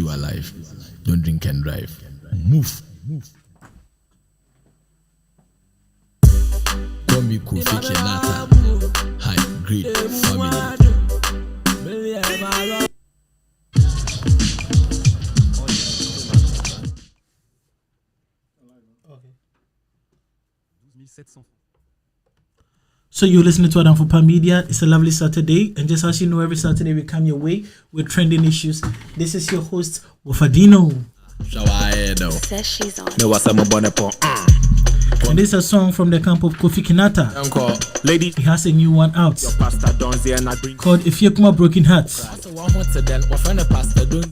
you alive. Don't drink and drive. Move. Call me Kofi Kinata. High grade family. So you're listening to Adam Fupa Media. It's a lovely Saturday, and just as you know, every Saturday we come your way with trending issues. This is your host, Wofadinho. Says she's on. And this is a song from the camp of Kofi Kinata. Lady, He has a new one out called If Yekuma Broken Heart.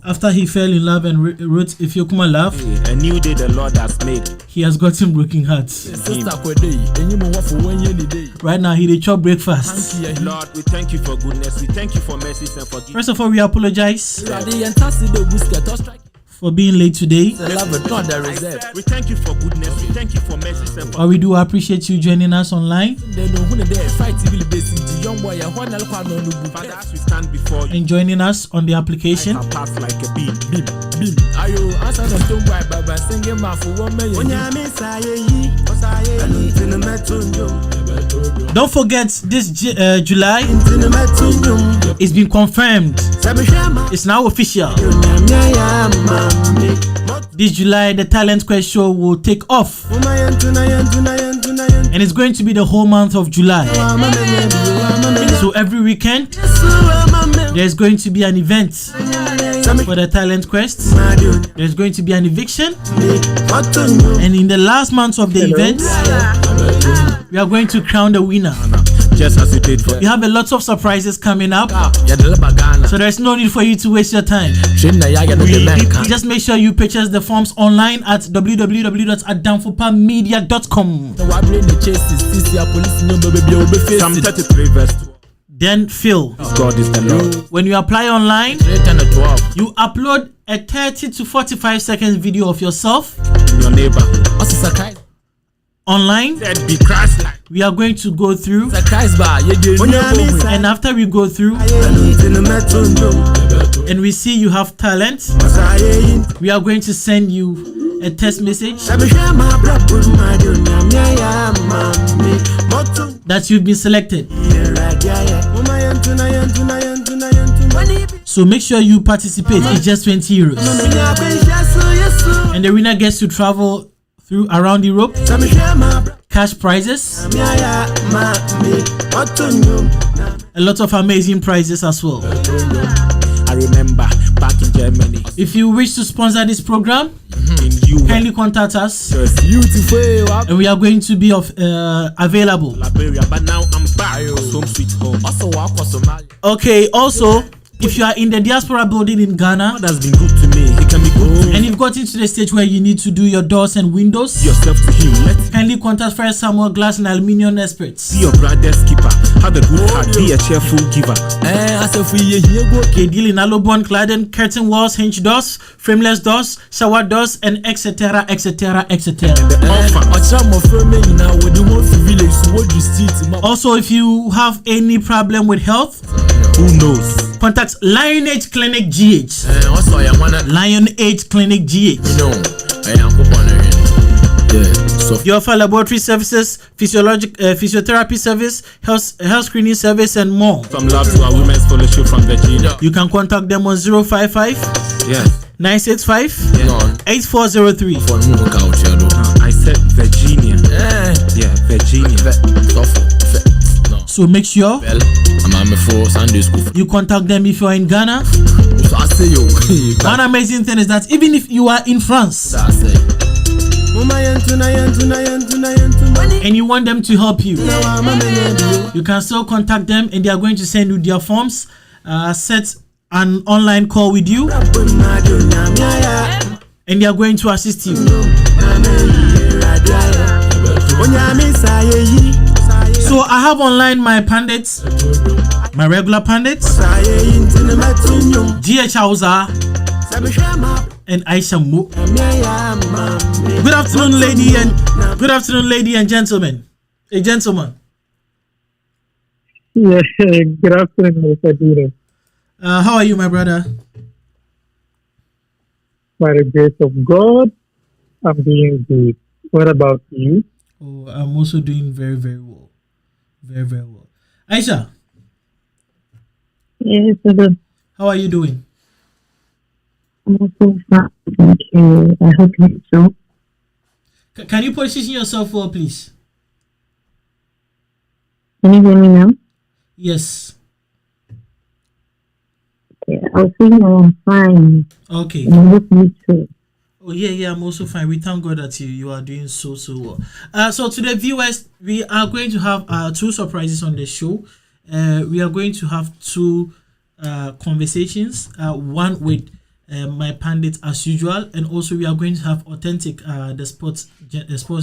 After he fell in love and wrote If Yekuma Love, a new day the Lord has made. he has gotten broken hearts. Right now, he did chop breakfast. Lord, we thank you for goodness. We thank you for mercy and forgiveness. First of all, we apologize for being late today. We thank you for goodness. We thank you for mercy and forgiveness. But we do appreciate you joining us online Father, as we stand before you, and joining us on the application. our path like a beam. Don't forget, this July it's been confirmed. It's now official. This July, the Talent Quest show will take off, and it's going to be the whole month of July. So every weekend, there's going to be an event for the Talent Quest. There's going to be an eviction, and in the last month of the event, we are going to crown the winner. Just as you did for We have a lot of surprises coming up, so there's no need for you to waste your time. Just make sure you purchase the forms online at www.adamfupamedia.com. Psalm 33 verse 2. Then fill. God is the Lord. When you apply online, you upload a 30 to 45 seconds video of yourself Your neighbor online. said be Christ-like. We are going to go through, and after we go through and we see you have talent, we are going to send you a text message that you've been selected. So make sure you participate. It's just 20 euros, and the winner gets to travel through around Europe, cash prizes, a lot of amazing prizes as well. I remember back in Germany. If you wish to sponsor this program, In you, kindly contact us, beautiful and we are going to be available. Liberia, but now I'm back. Home sweet home. Okay, also, if you are in the diaspora building in Ghana God has been good to me. He can be good to and you've gotten to the stage where you need to do your doors and windows, yourself to him. Let kindly contact First Samuel Glass and Aluminium Experts. be your brother's keeper. Have a good heart. Be a cheerful giver. They deal in alobon, cladding, curtain walls, hinge doors, frameless doors, shower doors, and etc. etc. etc. Also, if you have any problem with health, Who knows? contact Lion Age Clinic GH. Lion Age Clinic GH. You offer laboratory services, physiotherapy service, health screening service, and more. From love to our women's fellowship from Virginia. You can contact them on 055 Yes. 965 8403. I said Virginia. Yeah, Virginia. So make sure you contact them if you are in Ghana. One amazing thing is that even if you are in France and you want them to help you, you can still contact them, and they are going to send you their forms, set an online call with you, and they are going to assist you. So I have online my pundits, my regular pundits, GH Hausa and Aisha Mo. Good afternoon, lady and gentlemen. A gentleman. Yeah, good afternoon, Wofadinho. How are you, my brother? By the grace of God, I'm doing good. What about you? Oh, I'm also doing very, very well. Very, very well. Aisha, Yes, but how are you doing? I'm also fine. Thank you. I hope you so. Can you position yourself well, please? Can you hear me now? Yes. Yeah, I'll say no, I'm fine. Okay. And I hope you too. Oh yeah, I'm also fine. We thank God that you are doing so well. So to the viewers, we are going to have two surprises on the show. We are going to have two conversations. One with my pundit as usual, and also we are going to have authentic the sports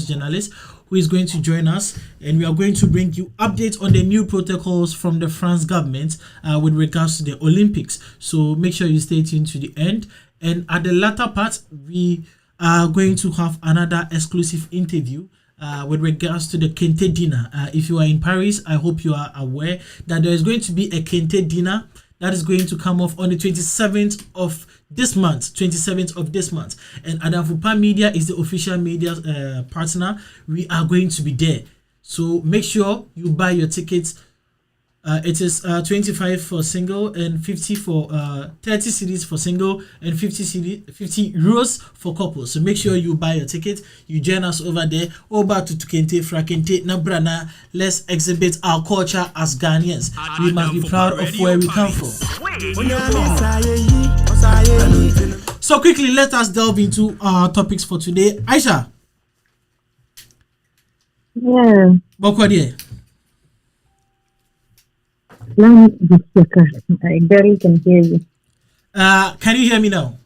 journalist who is going to join us, and we are going to bring you updates on the new protocols from the France government with regards to the Olympics. So make sure you stay tuned to the end. And at the latter part, we are going to have another exclusive interview with regards to the Kente dinner. If you are in Paris, I hope you are aware that there is going to be a Kente dinner that is going to come off on the 27th of this month. And Adamfupa Media is the official media partner. We are going to be there. So make sure you buy your tickets. It is 25 for single and 50 for 30 CDs for single and 50 euros for couples. So make sure you buy your ticket. You join us over there. Over to Kente Frakente Nabrana. Let's exhibit our culture as Ghanaians. We must be proud of where we come from. So quickly, let us delve into our topics for today. Aisha. Yeah. Bokwadiye. Let me just check. I barely can hear you. Can you hear me now?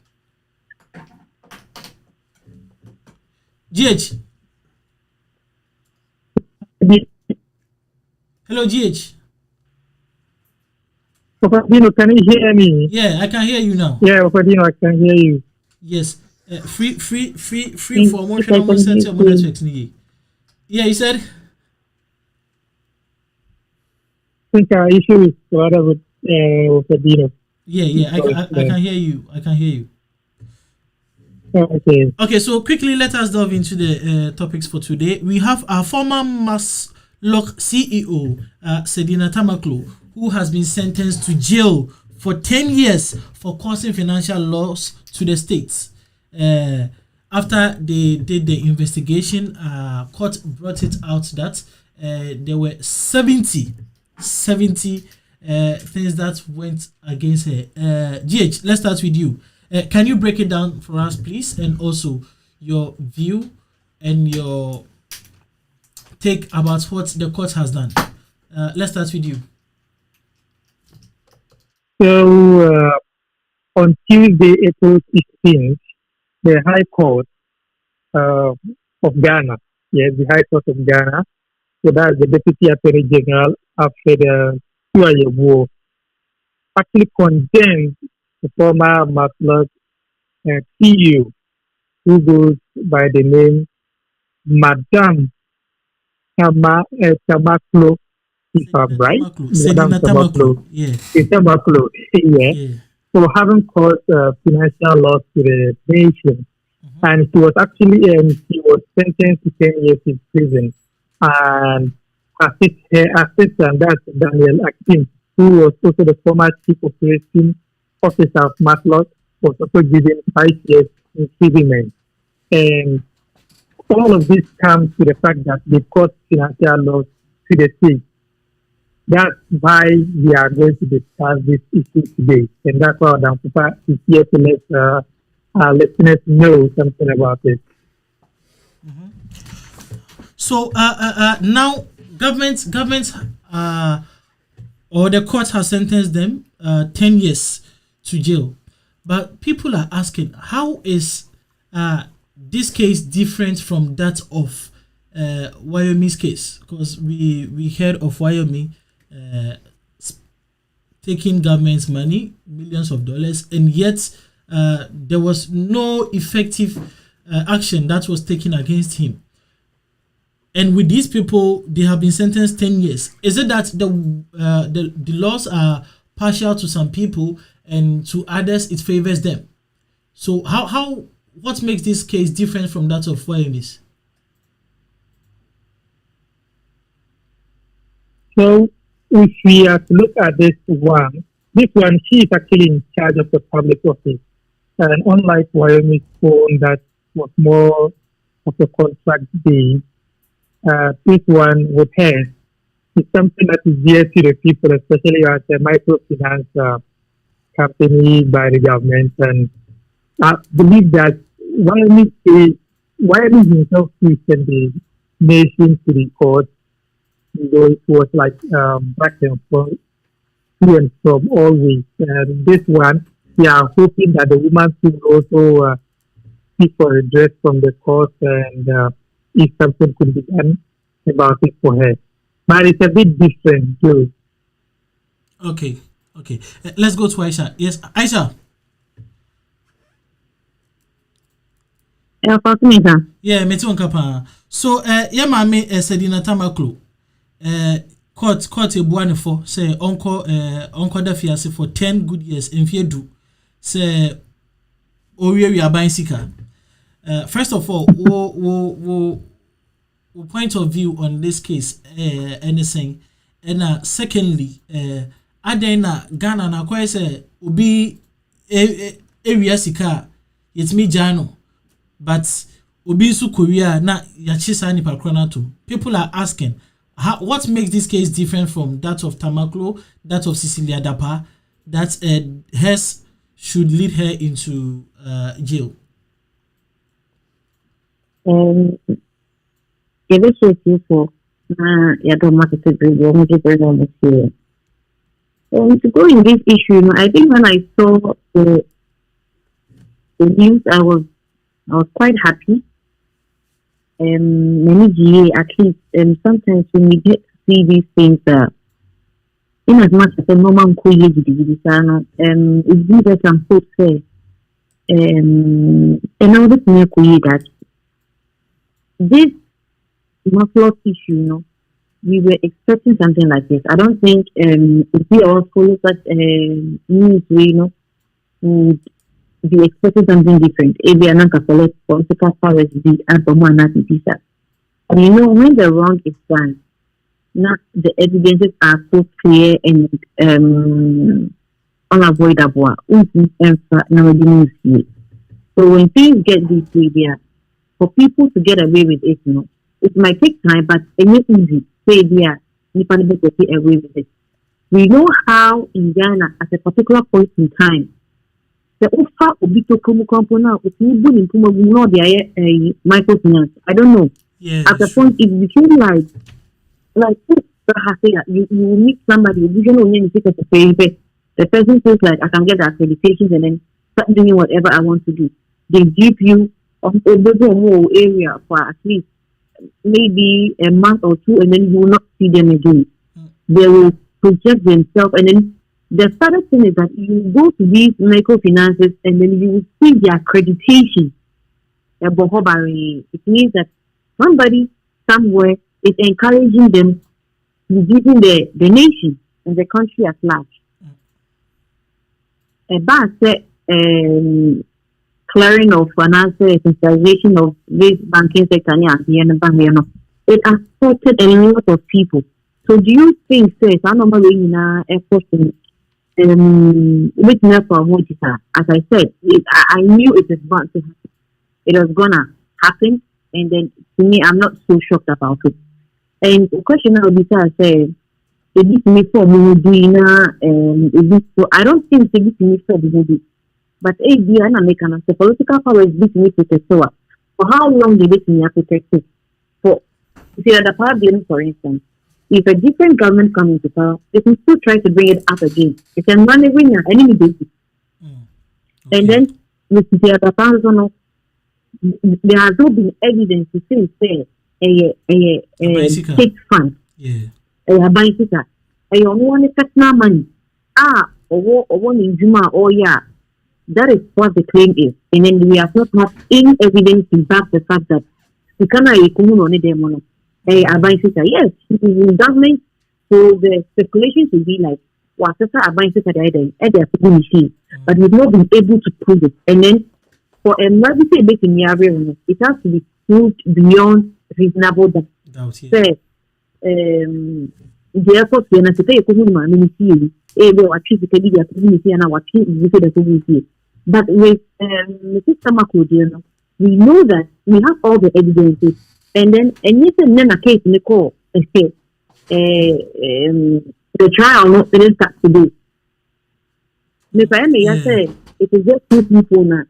GH. Hello, GH. Wofadinho, can you hear me? Yeah, I can hear you now. Yeah, Wofadinho, I can hear you. Yes. Free for emotional center networks. Yeah, you said. I think our issue is rather with Wofadinho. Yeah, I can hear you. Okay. Okay, so quickly let us delve into the topics for today. We have our former Maslock CEO, Sedina Tamaklo, who has been sentenced to jail for 10 years for causing financial loss to the states. After they did the investigation, court brought it out that there were 70 things that went against her. GH, let's start with you. Can you break it down for us, please, and also your view and your take about what the court has done? Let's start with you. So, on Tuesday, April 16th, the High Court of Ghana, yes, the High Court of Ghana, so that's the Deputy Attorney General after the war, actually condemned the former Maslow CEO, who goes by the name Madame Tamaklo, if I'm right. Madame Tamaklo. Yeah. Tamaklo, yeah. For having caused financial loss to the nation. And he was actually he was sentenced to 10 years in prison. And assistant, that's Daniel Akim, who was also the former chief operating officer of Matlock, was also given 5 years imprisonment. And all of this comes to the fact that they caused financial loss to the state. That's why we are going to discuss this issue today. And that's why Adam Pupa is here to let our listeners know something about it. So now government or the court has sentenced them 10 years to jail. But people are asking, how is this case different from that of Wyoming's case? Because we heard of Wyoming taking government's money, millions of dollars, and yet there was no effective action that was taken against him. And with these people, they have been sentenced 10 years. Is it that the laws are partial to some people and to others it favors them? So how what makes this case different from that of foreigners? So if we are to look at this one, she is actually in charge of the public office. And unlike Wyoming's phone that was more of a contract based, this one with her is something that is dear to the people, especially as a microfinance company by the government. And I believe that Wyoming himself sent the nation to the court, though it was like back and forth, to and from always. And this one, we are hoping that the woman will also seek for redress from the court and if something could be done about it for her. But it's a bit different too. Okay. Let's go to Aisha. Yes, Aisha. Yeah, me too, Kapa. So, yeah, mami, Sedina Tamaklo. Court a buane for say uncle da fiase for 10 good years in fear say we are buying sika. First of all, wo point of view on this case anything, and secondly, adena Ghana na kwa say obi area sika it's me jano, but obi su Korea na yachisa ni pakrona. People are asking what makes this case different from that of Tamaklo, that of Cecilia Dapa, that Hess should lead her into jail? Yeah, this is useful. Yeah, don't want to go in this issue, I think when I saw the news, I was quite happy. Many GA at least, sometimes when you get to see these things, in as much as a normal it's good that some folks say, and now this that this muffled issue, we were expecting something like this. I don't think if we all follow such news, would be expecting something different. If they are not collect political powers, be and for more not that. And when the wrong is done, not the evidences are so clear and unavoidable. So when things get this way, there for people to get away with it, it might take time, but it's not easy. Say there, you can get away with it. We know how in Ghana, at a particular point in time, the offer will be to come component with me in microfinance. I don't know. Yeah, at the point it became like you meet somebody, you don't know any ticket to pay, but the person says like I can get the accreditations and then start doing whatever I want to do. They give you a more area for at least maybe a month or two, and then you will not see them again. They will project themselves, and then the saddest thing is that you go to these microfinances and then you will see the accreditation. It means that somebody somewhere is encouraging them to giving the nation and the country at large. Clearing of finance, centralization of this banking sector, it affected a lot of people. So do you think, as I said, I knew it was bound to happen. It was gonna happen, and then to me, I'm not so shocked about it. And the question now is, I say, so I don't think it's me for the movie. But the political power is this me protect. For how long did it me protect it? For the power building, for instance, if a different government comes into power, they can still try to bring it up again. It can run every year, any basis. Okay. And then with the power, there has not been evidence to say a state fund. A bicycle. A only personal money. Or one in Juma, that is what the claim is. And then we have not had any evidence to back the fact that we cannot only them. A bicycle. Yes, it is in government. So the speculation should be like, a bicycle, but we've not been able to prove it. And then for a emergency making it has to be proved beyond reasonable doubt. Say, therefore, when I say what physically the community and our community. But with Mrs. Tamako, we know that we have all the evidences, and then a case in the court, the trial not finished today. If I may say, it is just two people now,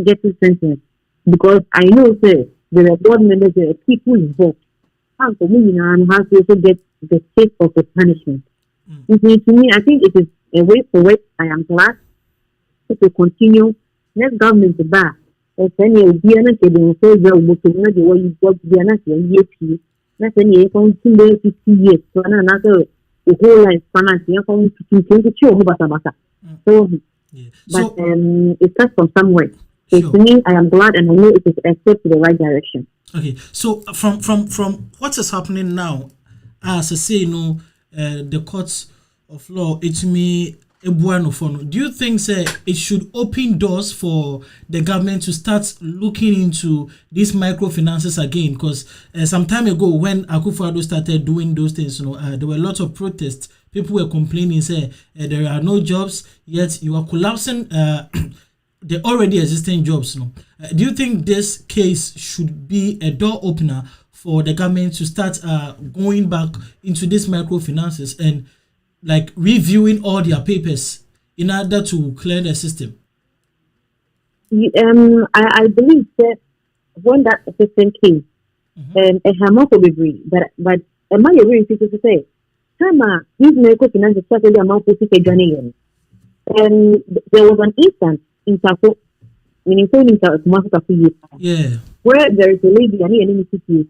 getting sentenced, because I know, say, there are board members, there are people involved. And for me, and has to also get the shape of the punishment. To me, I think it is a way forward. I am glad to continue. Next government to bar. If any of the other kids say, well, but you know the way you got the other year, that's any 50 years. So another the whole life financially from 22 So, but it starts from somewhere. So to me, I am glad and I know it is a step to the right direction. Okay, so from what is happening now, as I say, the courts of law, it's me. Do you think it should open doors for the government to start looking into these microfinances again? Because some time ago when Akufo-Addo started doing those things, there were lots of protests. People were complaining, there are no jobs, yet you are collapsing the already existing jobs. Do you think this case should be a door opener for the government to start going back into these microfinances and like reviewing all their papers in order to clear the system? I believe that when that system came, a homophobia, but am I really to say, these microfinances started the amount of people and there was an instance in Taco, meaning where there is a lady and any city,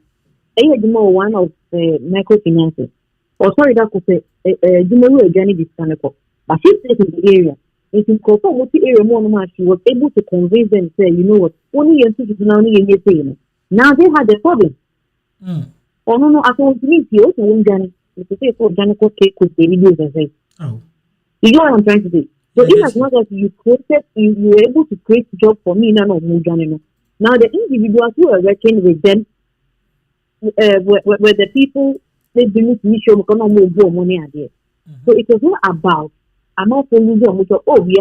one of the microfinances. Or sorry, that could say, you know, a journey this kind of, but she stayed in the area. If you confirm what the area more, she was able to convince them, say, you know what, only your citizens now need to say. Now they had a problem. Oh, no, I told you, you also won't journey. If you say, for Janico cake with the videos and say, oh, you know what I'm trying to say. So, in as much as you created, you were able to create a job for me, none of more journey. Now, the individuals who are working with them, were the people. They believe we show more money at there. So it was not about I'm not saying we are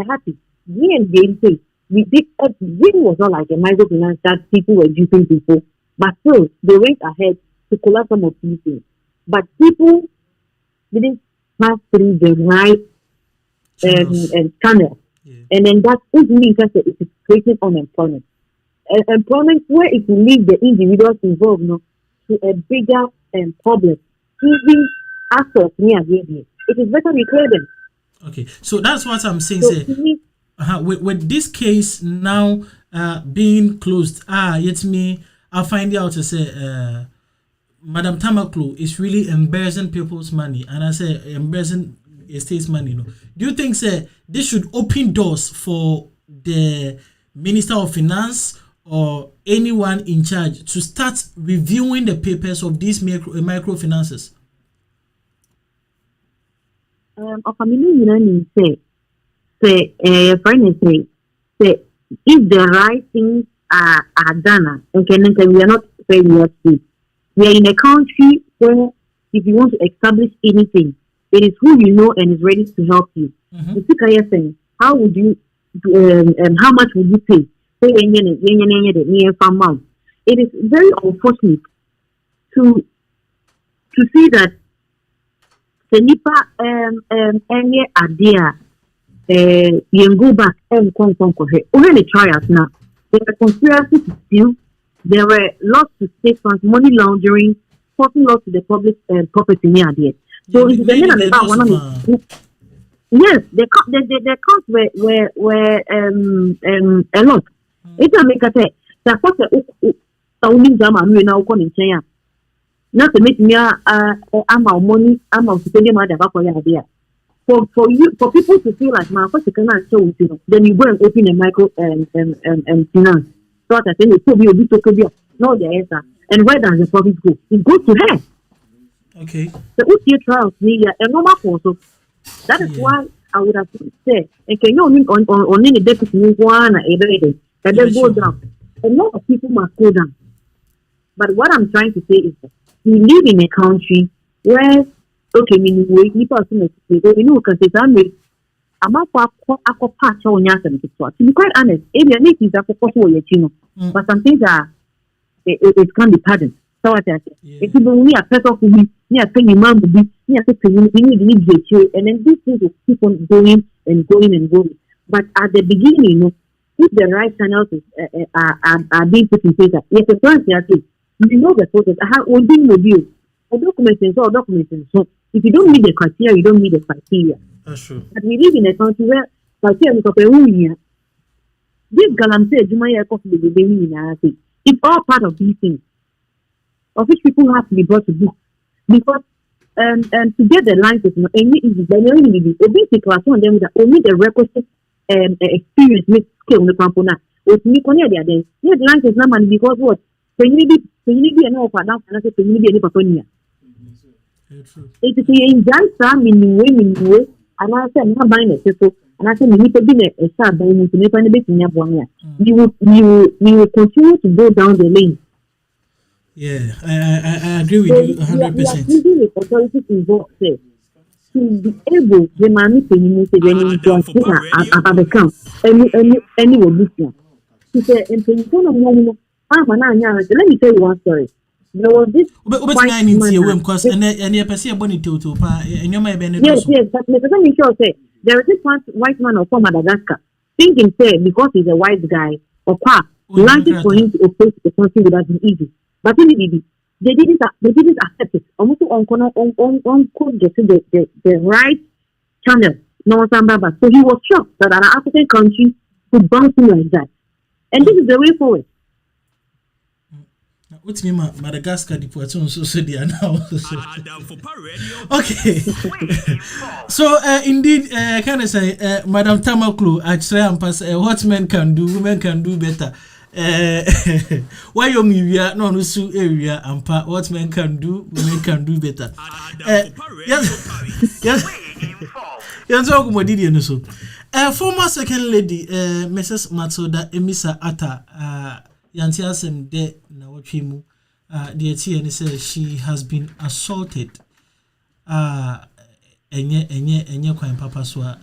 happy. We and game say we did it was not like a microfinance that people were duping people, but still they went ahead to collect some of these things. But people didn't pass through the right channel. And then that is really because it is creating unemployment. Employment where it will lead the individuals involved to a bigger problem. Even after it is better we clear them. Okay, so that's what I'm saying. So, with this case now being closed, yet me, I'll find out to say, Madam Tamaklo is really embarrassing people's money, and I say embarrassing estate's money. Do you think this should open doors for the Minister of Finance or anyone in charge to start reviewing the papers of these microfinances? If the right things are done, we are not saying we are in a country where if you want to establish anything, it is who you know and is ready to help you. How would you how much would you pay? It is very unfortunate to see that the Nipa any idea you go back and come only trials now. There were conspiracy to steal, there were lots to state funds, money laundering, forcing loss to the public property near there. So it's the name about one of them. Yes, the costs were a lot. It's a make a say that what the Jama now calling China. Not to make me amount money, amount to pay them for your idea. For people to feel like my first can show then you go and open a micro finance. So I think it could be a bit no the answer. And where does the profit go? It goes to her. Okay. So if you trials me a normal course. That is why I would have said, and can you on the deputy one and then go down. A lot of people must go down. But what I'm trying to say is that we live in a country where, okay, meaning we people can say, I'm up for patch on Yasan. To be quite honest, if is a possible, but some things are, it can be pardoned. So what I say, if people we are set off with me, are paying man will be, we are saying we need to and then these things will keep on going and going and going. But at the beginning, if the right channels are being put in place, yes, the plan is you know the process. I have one thing with you. Documents. So if you don't meet the criteria, you don't meet the criteria. That's true. But we live in a country where criteria is a this galamsey, Jumaya coffee, it's all part of these things, of which people have to be brought to book. Because to get the license, any easy, then you need to be class one, then only the requisite experience with skill on the component. With me, the license number because what? When you be an offer down, and I say, when you be any paponia. It is in Jansa, meaning way, and I said, not buying a system, and I said, we need to be a star by to make a bit in your 1 year. You will continue to go down the lane. Yeah, I agree with you 100%. We are using the authorities involved there to be able to manage the community at the camp. Any will be here. He said, and let me tell you one story. There was this. But I need to see a because and you perceive bonnie to and you may be yes, but let me sure say there is this one white man from Madagascar thinking say because he's a white guy or part language for him to oppose the country would have been easy. But they didn't accept it. Almost on could get to the right channel. No, so he was shocked that an African country could bounce him like that. And this is the way forward. What's me, Madagascar? The Poitou so they are now. Okay. So indeed, can I say, Madam Tamaklu, actually, I'm pass. What men can do, women can do better. Why you me no su area and what men can do, women can do better. Yes. So former second lady, Mrs. Matilda Emisa Atta, Yantiasem de na watchimu, the TN says she has been assaulted. Enye kwa papa swa.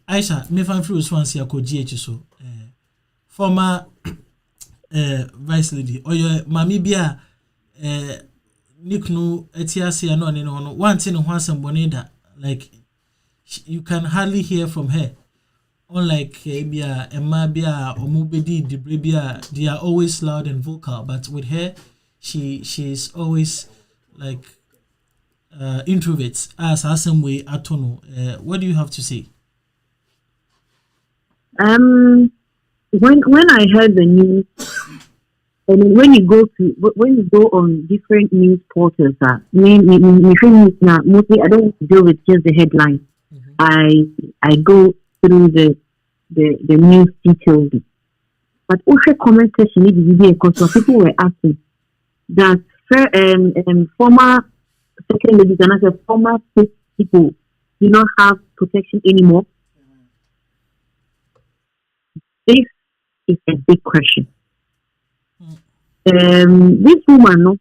Aisha, me fan free swansi ya ko GH so. Former vice lady or your mami bia Nick no etiasi no no one thing once and boneda like you can hardly hear from her. Unlike bia Emma bia or Mubedi Debrebia, they are always loud and vocal, but with her she's always like introverts as some way atono. What do you have to say? When I heard the news, and when you go on different news portals, mostly I don't deal with just the headline. I go through the news details. But also comment section need to be because people were asking that former second ladies and as former people do not have protection anymore. This is a big question. This woman, no,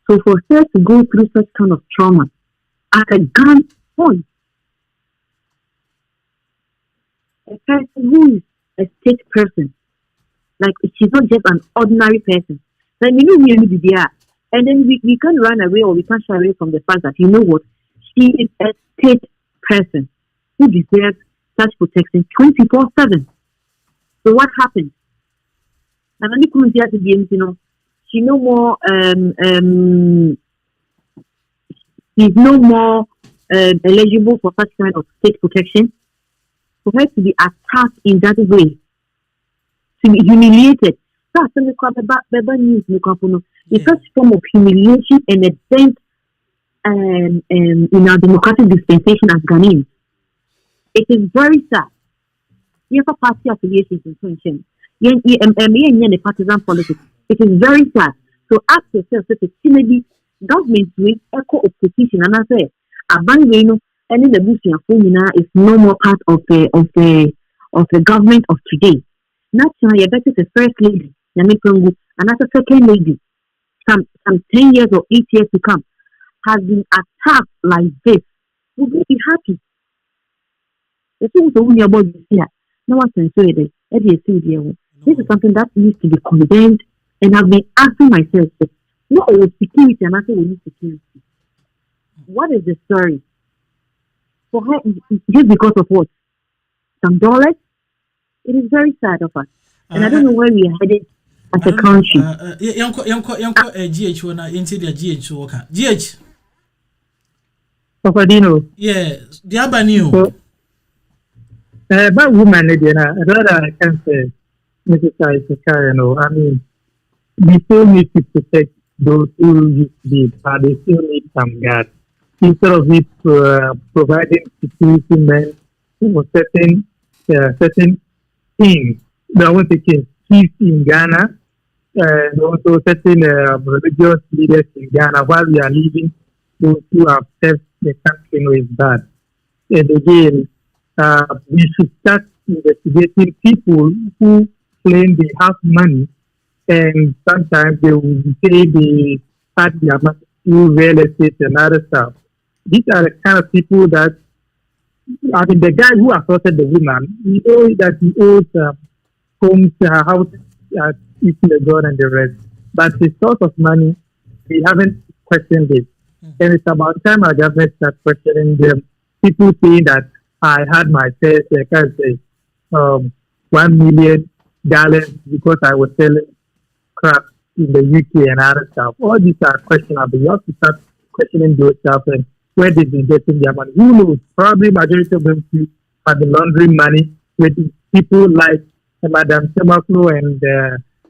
so for her to go through such kind of trauma at a gun point, a person who is a state person, like she's not just an ordinary person. Then we need to be there, and then we can't run away or we can't shy away from the fact that you know what. She is a state person who deserves such protection 24/7. So what happened? And only couldn't hear to be, she no more she's no more eligible for such kind of state protection. For her to be attacked in that way, to be humiliated. That's the news. It's such form of humiliation and a dent in our democratic dispensation as Ghanaians. It is very sad. You have a party affiliations in function. The partisan politics. It is very sad. So ask yourself, if it's Kennedy, government with echo opposition, and I say, a bang, any the bush is no more part of the government of today. Naturally, that is the first lady, Yamikungu, and that's the second lady. Some 10 years or 8 years to come has been attacked like this. Would we be happy? The things that we are about this year, no one can say it. This is something that needs to be condemned, and I've been asking myself, what is security and after we need security? What is the story? For her, just because of what? Some dollars? It is very sad of us. And I don't know where we are headed as a country. GH na into the GH worker. GH. Wofadinho. Yeah, the Abaniu. So, but woman, rather I can say, Mrs. Isaka, I mean, we still need to protect those who used to be, but they still need some guard. Instead of it providing security men for certain things, I want to say peace in Ghana, and also certain religious leaders in Ghana while we are leaving those who have served the country is bad. And again, we should start investigating people who claim they have money, and sometimes they will say they had their money through real estate and other stuff. These are the kind of people that, I mean, the guy who assaulted the woman, we know that he owes homes, houses at East Legon and the rest. But his source of money, we haven't questioned it. And it's about time our government starts questioning them. People saying that I had my first, I can say, $1 million because I was selling crap in the UK and other stuff. All these are questionable. You have to start questioning those stuff and where they've been getting their money. Who knows? Probably majority of them have been laundering money with people like Madam Semaklo, and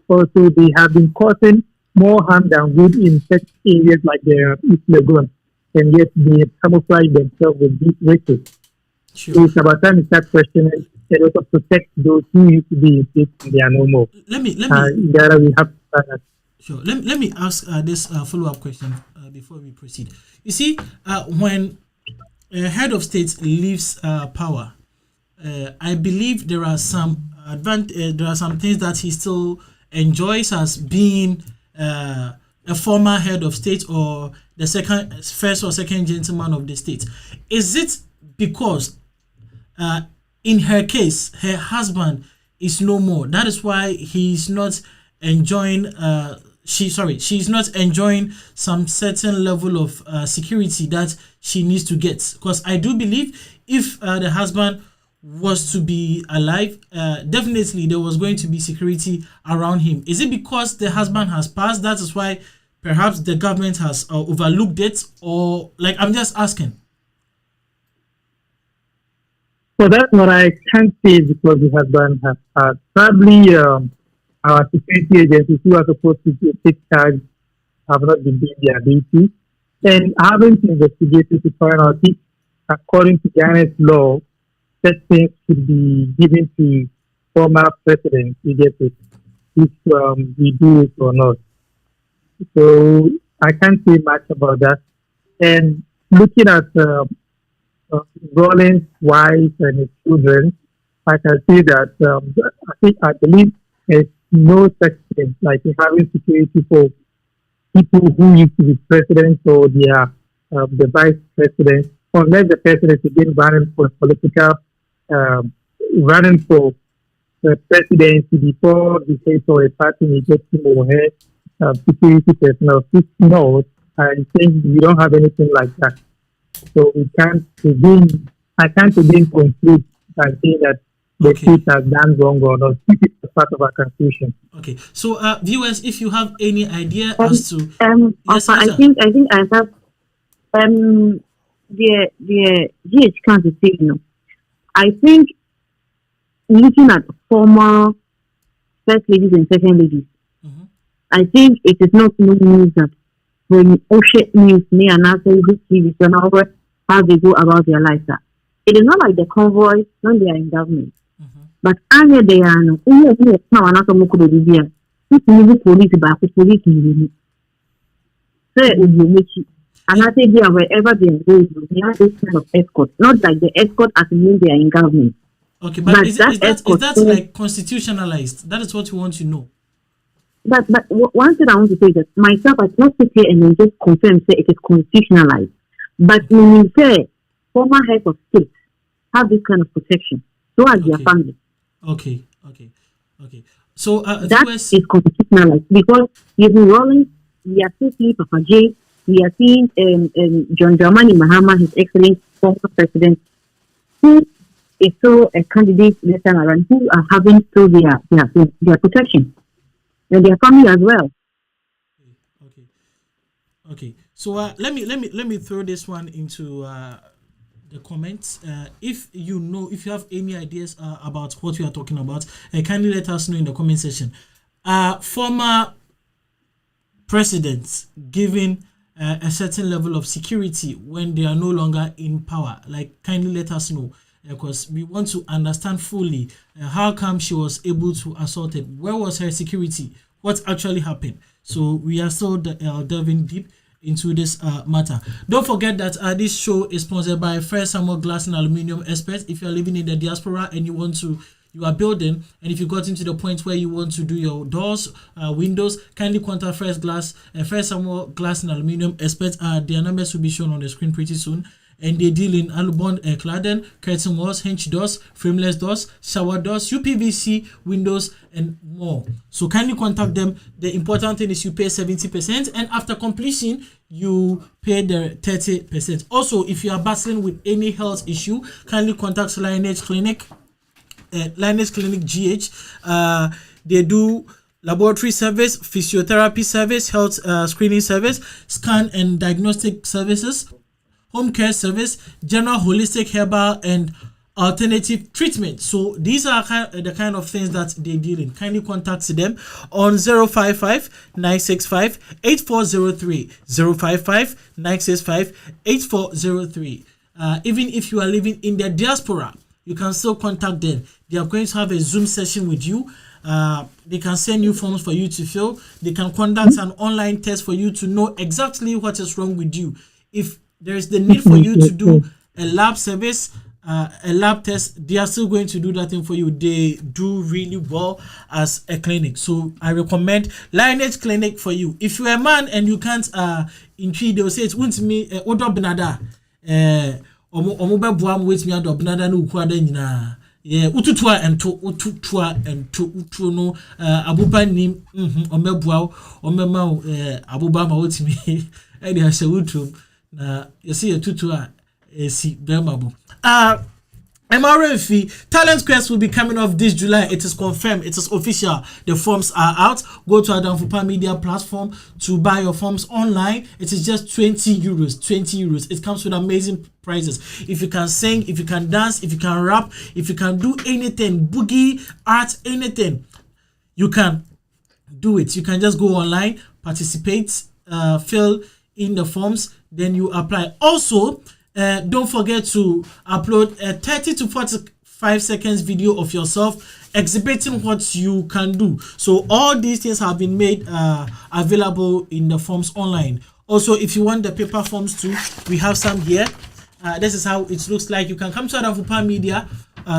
also they have been causing more harm than good in such areas like the East Legon, and yet they camouflage themselves with these races. Sure. So it's about time to start questioning and also protect those who used to be in state and they are no more. Let me. We have to Sure. Let me ask this follow-up question before we proceed. You see, when a head of state leaves power, I believe there are some things that he still enjoys as being a former head of state or the first or second gentleman of the state. Is it because in her case, her husband is no more? That is why he's not enjoying she's not enjoying some certain level of security that she needs to get. Because I do believe if the husband was to be alive, definitely there was going to be security around him. Is it because the husband has passed, that is why perhaps the government has overlooked it? Or, like, I'm just asking. So that's what I can't say because the husband has passed. Probably our security agencies who are supposed to take charge have not been doing their duty, and haven't investigated to find out if, according to Ghana's law, that things should be given to former presidents to get it, if we do it or not. So I can't say much about that. And looking at Rollins' wife and his children, I can say that I believe there's no such thing like having security for people who used to be presidents or the vice president, unless the president is again running for political, running for the presidency before the head of a party may get him or her security personnel. No, I think we don't have anything like that. So I can't again conclude by saying that the state has done wrong or not. This is part of our constitution. Okay, so viewers, if you have any idea as to yes, I think I have the GH can't say no. I think looking at former first ladies and second ladies, I think it is not no news that when Ocean News may announce TV channel how they go about their lives. It is not like the convoy when they are in government. But anya they are no police back police. say Ubumichi. And I say wherever they go, they have this kind of escort. Not like the escort as mean they are in government. Okay, but is that like constitutionalized? That is what we want to know. But one thing I want to say is that myself, I cannot sit here and then just confirm say it is constitutionalized. But when you say former heads of state have this kind of protection, so as their family. Okay. So that is constitutionalized because you've been rolling. We are seeing Papa J. We are seeing John Dramani Mahama, His Excellency, former president, who is still a candidate this time around, who are having still their protection and their family as well. Okay. So let me throw this one into the comments. If you have any ideas about what we are talking about, kindly let us know in the comment section. Former presidents giving a certain level of security when they are no longer in power, like kindly let us know, because we want to understand fully how come she was able to assault it. Where was her security? What actually happened? So we are still delving deep into this matter. Don't forget that this show is sponsored by First Samuel Glass and Aluminium Experts. If you are living in the diaspora and you are building, and if you got into the point where you want to do your doors, windows, kindly contact First Samuel Glass and Aluminium Experts. Their numbers will be shown on the screen pretty soon. And they deal in alubond cladding, curtain walls, hinge doors, frameless doors, shower doors, UPVC windows, and more. So kindly contact them. The important thing is you pay 70%, and after completion, you pay the 30%. Also, if you are battling with any health issue, kindly contact Lineage Clinic. Lineage Clinic GH. They do laboratory service, physiotherapy service, health screening service, scan and diagnostic services, home care service, general holistic herbal and alternative treatment. So these are the kind of things that they deal in. Kindly contact them on 055-965-8403, 055-965-8403. Even if you are living in the diaspora, you can still contact them. They are going to have a Zoom session with you. They can send you forms for you to fill. They can conduct an online test for you to know exactly what is wrong with you. If there is the need for you to do a lab service, a lab test, they are still going to do that thing for you. They do really well as a clinic. So I recommend Lineage Clinic for you. If you're a man and you can't entreat, they'll say it won't me Odo Benada. Omoba Buam waits me out of Benada no Quada. Yeah, ututua and utu no abuba nim omebua omema abuba ma wotimi e dey hye utu na yesi etutua esi bemabu MRFE Talent Quest will be coming off this July. It is confirmed. It is official. The forms are out. Go to Adam Fupa Media platform to buy your forms online. It is just 20 euros. 20 euros. It comes with amazing prizes. If you can sing, if you can dance, if you can rap, if you can do anything, boogie, art, anything, you can do it. You can just go online, participate, fill in the forms, then you apply. Also, don't forget to upload a 30 to 45 seconds video of yourself exhibiting what you can do. So all these things have been made available in the forms online. Also, if you want the paper forms too, we have some here. This is how it looks like. You can come to Adam Fupa Media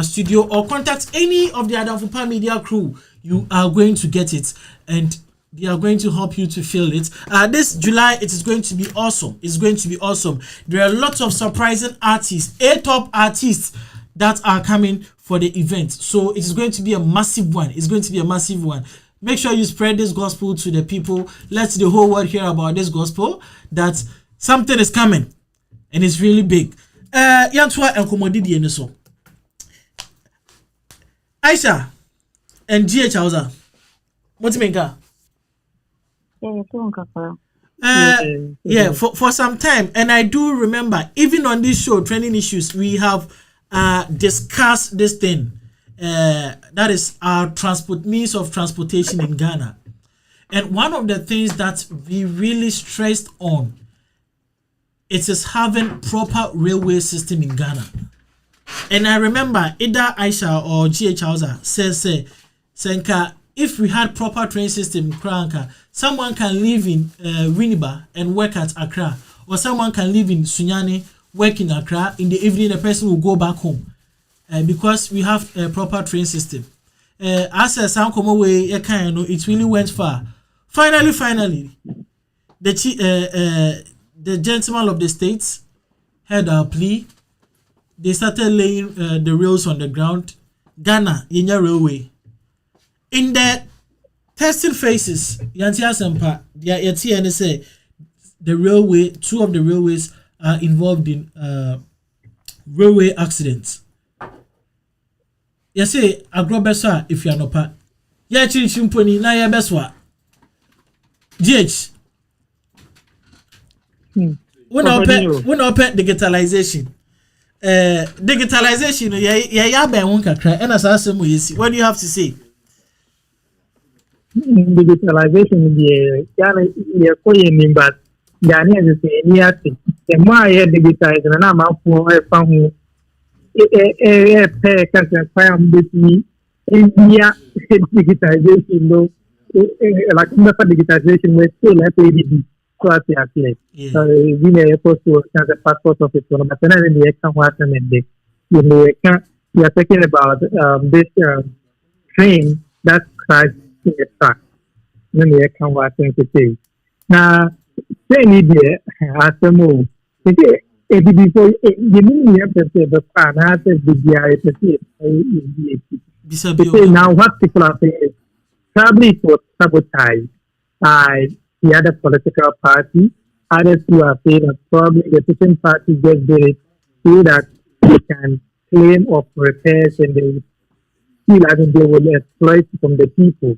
studio or contact any of the Adam Fupa Media crew. You are going to get it, and they are going to help you to fill it. This July, it is going to be awesome. It's going to be awesome. There are lots of surprising artists, top artists that are coming for the event. So it is going to be a massive one. It's going to be a massive one. Make sure you spread this gospel to the people. Let the whole world hear about this gospel, that something is coming and it's really big. Yantwa and Komodidi and so. Aisha and GH Hausa. What do you mean? For some time, and I do remember even on this show Trending Issues, we have discussed this thing, that is our means of transportation in Ghana. And one of the things that we really stressed on, it is having proper railway system in Ghana. And I remember either Aisha or GH Hausa says Senka, if we had proper train system, Kranka, someone can live in Winneba and work at Accra, or someone can live in Sunyani, work in Accra. In the evening, the person will go back home, because we have a proper train system. As a sound come away, it really went far. Finally, the gentlemen of the states heard our plea. They started laying the rails on the ground. Ghana, Yenya Railway. In the testing phases, Yantia Sampa, the say the railway, 2 of the railways are involved in railway accidents. You say agrobesa if you are not part. Ya chimponi na ya beswa. GH. When open digitalization. Digitalization ya be won kakra and as asem yesi. What do you have to say? Digitalization the koye nimba Ghana is any acting. The more I digitize and I'm out for a found pay cancer fire with me India digitization no like digitization where still ADB class actually. We may supposed to have a passport of it, but then in the exam what and they you are talking about this train that crashed in the track. Then the exam what to say. Now, say media as a move. Before the meaning you have to say the fan has the now what people are saying is probably it was sabotaged by the other political party. Others who are saying that probably the second party just did it so that they can claim of repairs and they feel as if they will exploit from the people.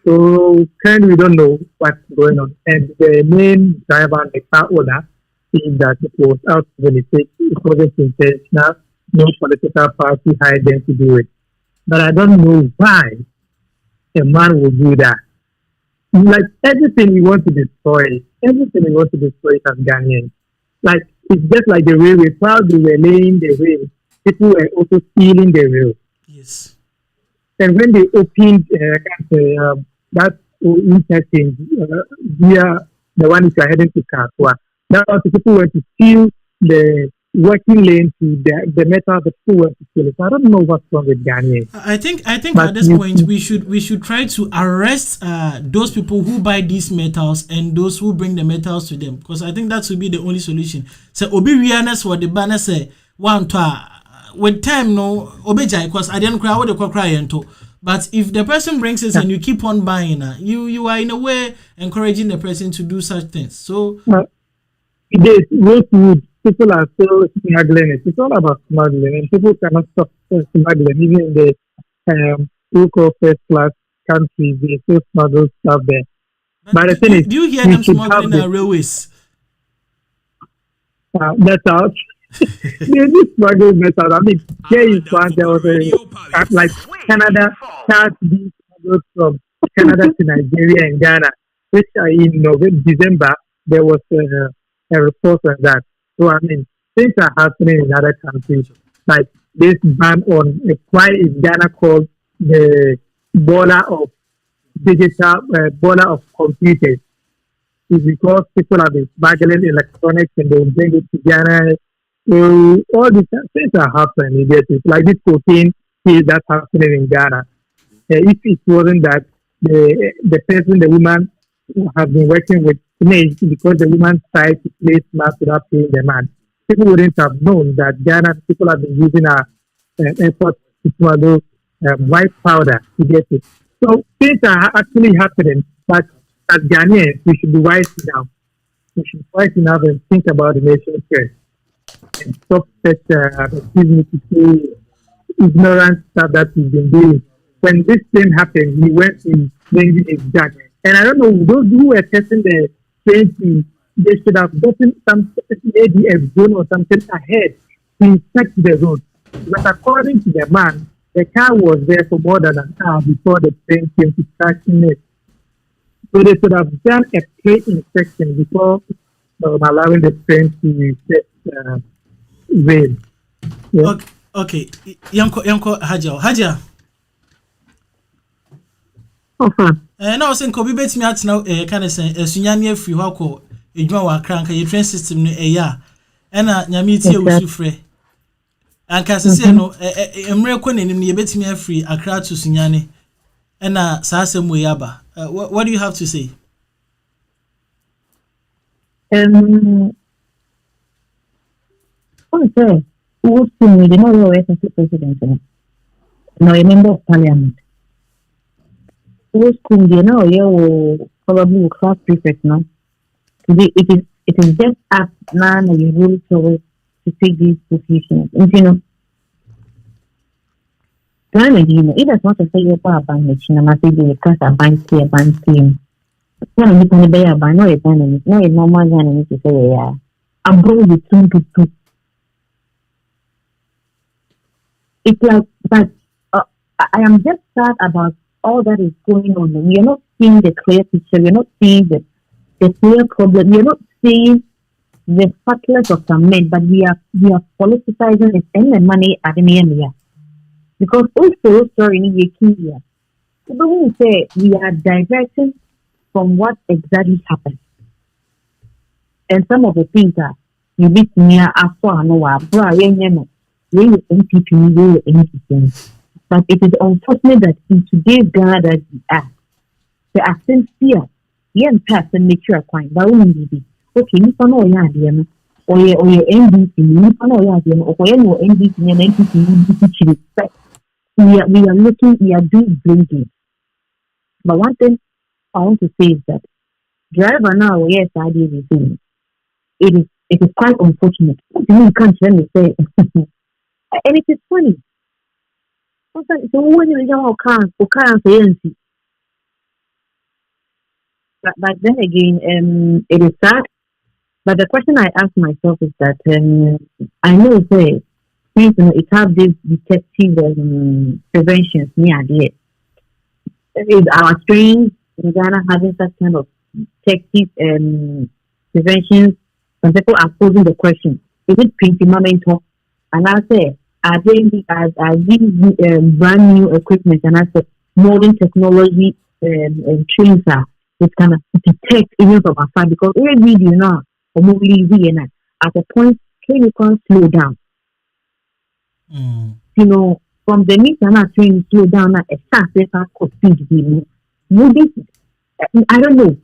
So currently we don't know what's going on. And the main driver and the car owner is that it was out of the mistake, it wasn't intentional, no political party hired them to do it. But I don't know why a man will do that. Like everything we want to destroy as Ghanaians. Like it's just like the railway, while they were laying the rail, people were also stealing the rail. Yes. And when they opened that interchange via the one if you're heading to Kaswa, now the people were to steal the working lane to the metal the people were to steal it. So I don't know what's wrong with Ghanaians. I think at this point we should try to arrest those people who buy these metals and those who bring the metals to them, because I think that would be the only solution. So obedience what the banner say one to with time no obejai, because I didn't cry what the cry into. But if the person brings it and you keep on buying, you are in a way encouraging the person to do such things. So it is rosewood. People are still smuggling it. It's all about smuggling, and people cannot stop smuggling. Even in the so-called first-class countries, they still smuggle stuff there. But the thing is, do you hear them smuggling the railways? That's out. They do smuggle metals. I mean, here in France, there was like Canada starts being smuggled from Canada to Nigeria and Ghana, which in December there was a report on that. So I mean, things are happening in other countries, like this ban on why is Ghana called the border of digital border of computers? It's because people have been smuggling electronics and they will bring it to Ghana. All these things are happening. It's like this cocaine case that's happening in Ghana. If it wasn't that the person, the woman, has been working with teenage because the woman tried to play smart without paying the man, people wouldn't have known that Ghana people have been using our effort to smuggle white powder to get it. So things are actually happening, but as Ghanaians, we should be wise now. We should be wise enough and think about the nation first and stop such, excuse me to say, ignorant stuff that we've been doing. When this thing happened, we went to changing his jack. And I don't know, those who were testing the train, they should have gotten some maybe a zone or something ahead to inspect the road. But according to the man, the car was there for more than an hour before the train came to catching it. So they should have done a pre-inspection before allowing the train to set rail. Yeah. Okay. Yanko Hajja. Na o say nko bi betimi atena kind of say esunyane afiri ho akọ edwuma wa kranka ye train system no ya na nyame tie osu frɛ anka sese no emre kɔ nanim ne ye betimi afiri akra to sunyane na saa asɛm we yaba. What do you have to say? Okay. Who's the no president? No, a member of parliament. Who's the you probably class prefect now. It is just up now you rule to take these positions. And you know, it does not say you're a bank, and I say you can't a bank here, bank team. No, you can be a bank, no, it's no, it's normal than to say, yeah. I'm brought with 2 to 2. It's like, but I am just sad about all that is going on. We are not seeing the clear picture. We are not seeing the clear problem. We are not seeing the factors of some men, but we are politicizing it and the money at the area. Because also, sorry, here. When we say we are diverting from what exactly happened. And some of the things are you meet near after no anything. But it is unfortunate that in today's Ghana that we are, the accent fear, young person nature quite, but only be okay, you know, yeah, or your NDC, you know, or NDC and NDC, we are looking, we are doing blinking. But one thing I want to say is that driver now, yes, I did it. It is quite unfortunate. You can't let me say, and it is funny. So when you know can't say but then again, it is sad. But the question I ask myself is that I know say it have this detective preventions near there. Is our strains in Ghana having such kind of detective preventions? Some people are posing the question: is it pre-implemental? And I say, are these brand new equipment and I said modern technology trains are it can detect even from afar because every video now or movie easy and at a point train you can't slow down. You know, from the meter now train slow down at a fast speed. I don't know.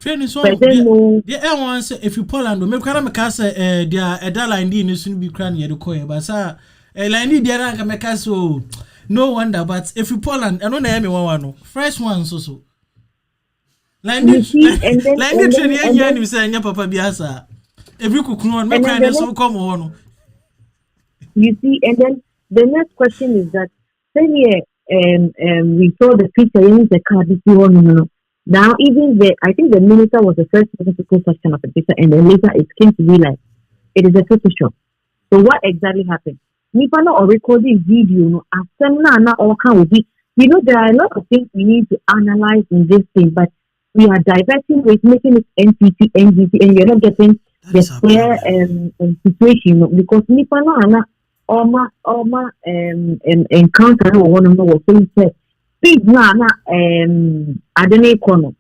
Training so the air ones if you Poland me kwara me ka say dia line D no soon be kran ye de koy but sa line D dia na me ka so no wonder but if you Poland I no na me one no fresh one so line D training anya ni say anya papa biasa every kukunu on me kran so come on. You see, and then the next question is that then we saw the picture in the car this one. Now, even I think the minister was the first person to post such kind of a picture, and then later it came to be like, it is a Photoshop. So what exactly happened? Nipana or recording video, all kind of be. You know, there are a lot of things we need to analyze in this thing, but we are diverting with making it NPT, NGT, and you're not getting the clear situation because Nipana encounter one of the things. I don't know.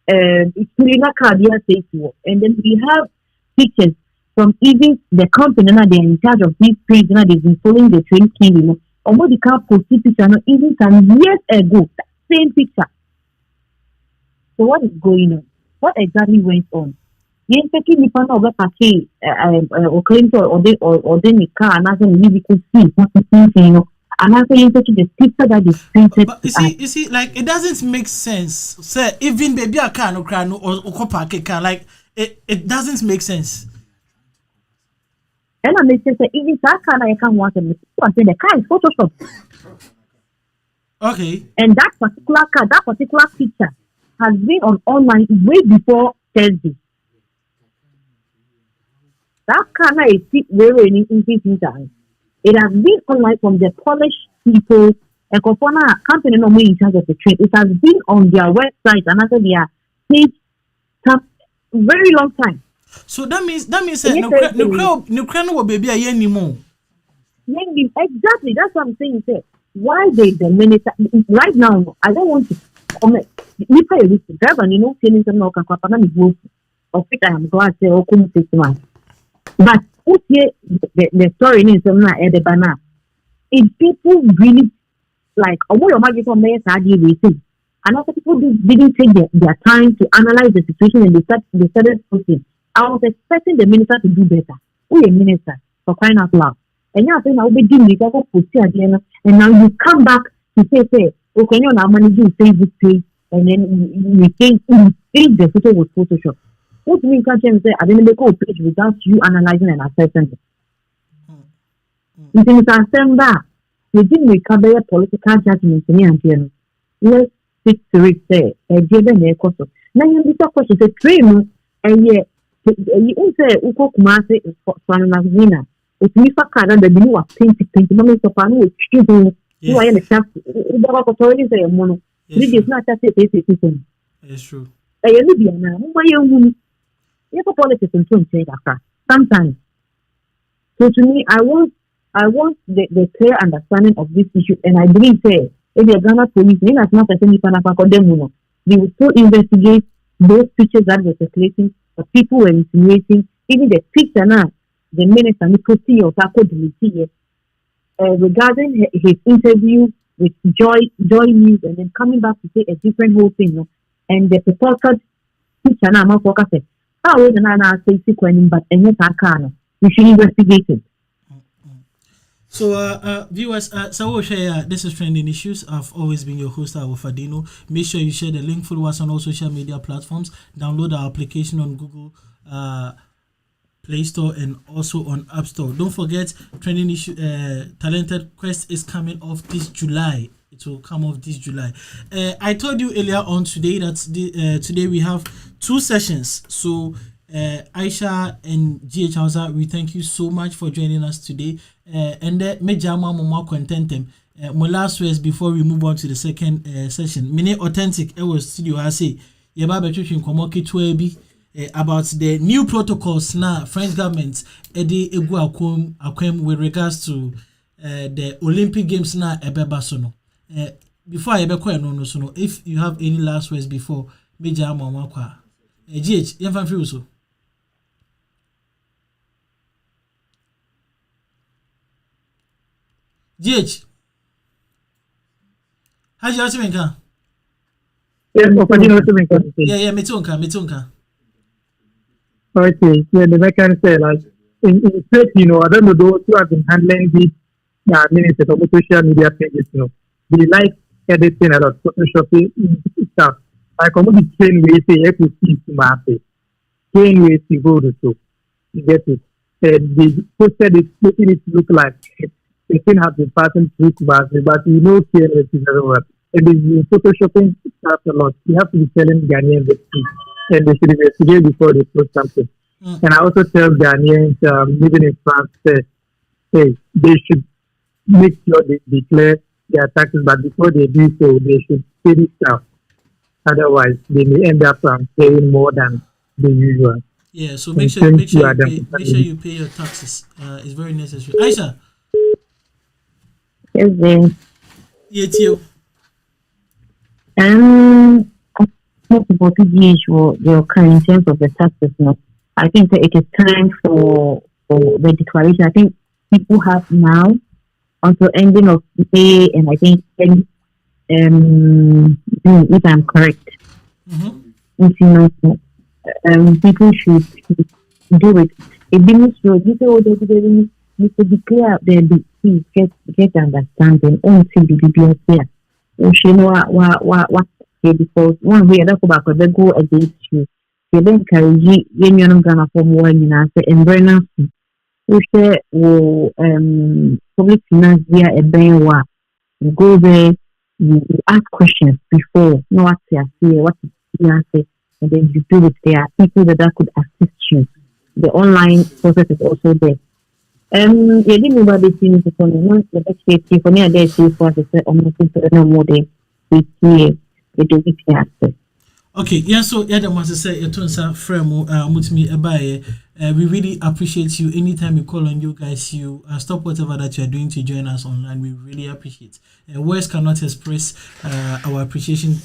It's really not cardiac safety, and then we have pictures from even the company that they're in charge of these trains that they've been following the train scheme. Or what they can't post picture even some years ago, that same picture. So what is going on? What exactly went on? Yes, taking the pan of a packet or claim or the car and asking me to see what is you know. And I'm saying to the picture that is printed. But you see, like it doesn't make sense. Say even baby a car no cry no or park a car like it doesn't make sense. And I make sense even that car I can't want to say the car is Photoshop. Okay. And that particular car, that particular picture has been on online way before Thursday. That car is very in time. It has been online from the Polish people, and company no in charge of the train. It has been on their website and after their page very long time. So that means no crowd will be a anymore. Exactly, that's what I'm saying. Why the minister right now? I don't want to Nipa you driver, you know, saying some no kakapa me go of it I am glad say o come 6 months. But what's the story in some na e de bana. If people really like your magic for me and other people didn't take their time to analyze the situation and they started something. I was expecting the minister to do better. Who a minister for crying out loud? And now saying I will be doing it and now you come back to say, okay, you're now managing Facebook page and then you think the photo was Photoshop. What do you mean say I didn't make a page without you analyzing and assessing it? You think it's we didn't recover political judgment in let's stick to it, say, a given a cost. Now, you be talking to the train, and yet, you say, Uko Kumasi is for Magazina. If you fuck out the new painting, no matter what you are in the shop, the authorities say, Mono. This is not that it. It's true. A Libyan, why you have politics and don't say that. Sometimes. So to me, I want the clear understanding of this issue, and I believe say if the Ghana police, as not as any kind of condemn, they will still investigate those pictures that were circulating, the people were insinuating, even the picture now, the minister Nikosi or Tako Delisi, regarding his interview with Joy News, and then coming back to say a different whole thing, and the purported picture now, focus it. How is the Nana say sequencing, but and yes, I can. We should investigate it. So, viewers, so we'll share this is Trending Issues. I've always been your host, Wofadinho. Make sure you share the link, follow us on all social media platforms, download our application on Google Play Store and also on App Store. Don't forget, Trending Issue Talented Quest is coming off this July. It will come off this July. I told you earlier on today that today we have 2 sessions. So, Aisha and GH Hausa, we thank you so much for joining us today. And Mejama Mama Contentem. My last words before we move on to the second session. Mini authentic studio I say Yaba Between Komoki Twebi about the new protocols now French government Edi Egu Akwem with regards to the Olympic Games now Ebeba Sono. Before I no sono, if you have any last words before Mejama Mama Kwa GH Yamfan Fiuso. GH. How's your team? Yeah, Metunka. Okay, yeah, the American say like in fact, I don't know those who have been handling these ministers of social media pages, they like editing a lot of photoshopping stuff. I come with the train way say if you see to my face. Train way to go to so you get it. They posted it making it look like the thing has been passing through Kumasi, but we know clearly it is everywhere. It is photoshopping stuff a lot. You have to be telling Ghanaians the truth, and they should investigate before they post something. And I also tell Ghanaians living in France, hey, they should make sure they declare their taxes, but before they do so, they should pay this stuff. Otherwise, they may end up paying more than the usual. Yeah, so make sure you pay your taxes. It's very necessary. Aisha. Yes, then. Yes, you. Not about your kind in terms of the taxes. No, I think that it is time for the declaration. I think people have now until ending of May, and I think if I'm correct, people should do it. It means you need to declare the get understanding until the BBS here. You know what because one way that they go against you. You then carry you Ghana from one and very nice. We say public finance via a benwa. You go there, you ask questions before know what they say, what you say, and then you do it. There are people that could assist you. The online process is also there. You didn't know about the thing to come on the safety for me. I dare say for the almost no more day. We do it access. Okay, yeah, so yeah, the master say you turn some frame mutimi ebaye. We really appreciate you. Anytime we call on you guys, you stop whatever that you are doing to join us online. We really appreciate. Words cannot express our appreciation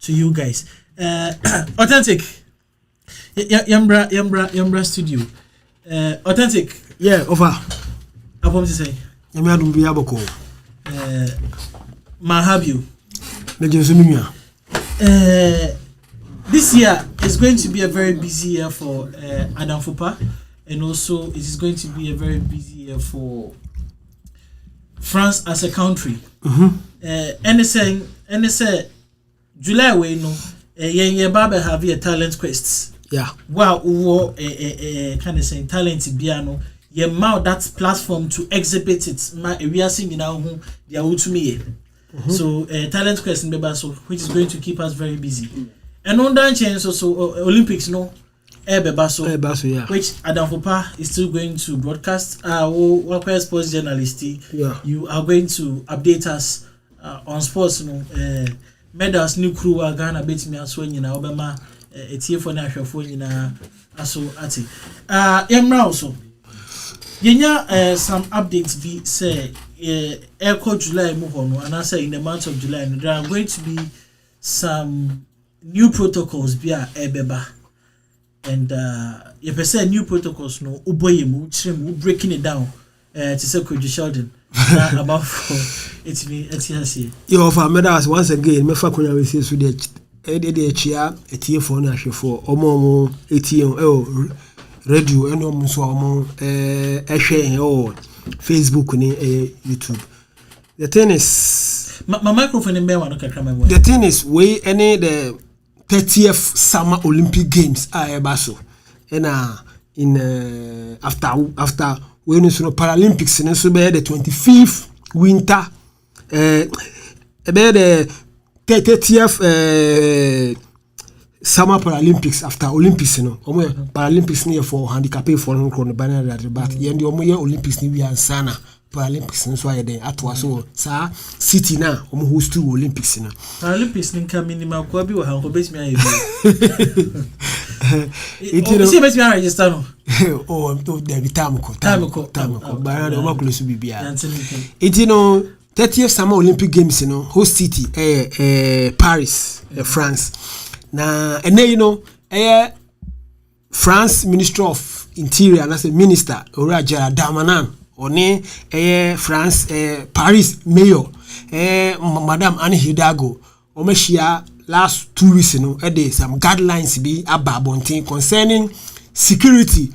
to you guys. Authentic. Yambra studio. Authentic. Yeah, over. I want to say. Yamia be aboko. Have you? This year is going to be a very busy year for Adam Fupa, and also it is going to be a very busy year for France as a country. And say July we know ye baba have a talent quests. Yeah. Wow, kind of saying talent piano. Ye mouth that platform to exhibit it. We are singing now who they are to me. So talent quest in Bebaso, which is going to keep us very busy. And on that chance also Olympics Bebaso, yeah. Which Adam Fopa is still going to broadcast. Workwear sports journalist, yeah. You are going to update us on sports. Medals new crew are Ghana bet me as well. Obama it's here for national phone. Aso ati. Yamra also. Yenya some updates be say Echo July move on, and I say in the month of July there are going to be some new protocols via Ebeba, and if I say new protocols, no uboyemu breaking it down to say Coach Sheldon about it's me here. You offer medals once again. Me fa kunya we say so the chia etie for na hwe for omo etie radio and so Facebook ni YouTube. The thing is my microphone in one. The thing is we any the 30th Summer Olympic Games baso and in after when so Paralympics and so be the 25th winter be the 30th Summer Paralympics after Olympics Paralympics near for handicapé for no banner but yendi Olympics ni wi ansana Paralympics nso ayede atwa so sa city na host to Olympics na Paralympics nka minimum kwa bi wa hanko betimi ayebi see betimi register no the time ko banner o close bibia it 30th Summer Olympic Games host city Paris France na ene France Minister of Interior and as a minister Ora Damanan one France Paris mayor Madame Anne Hidalgo omeshia last 2 weeks there some guidelines be ababontin concerning security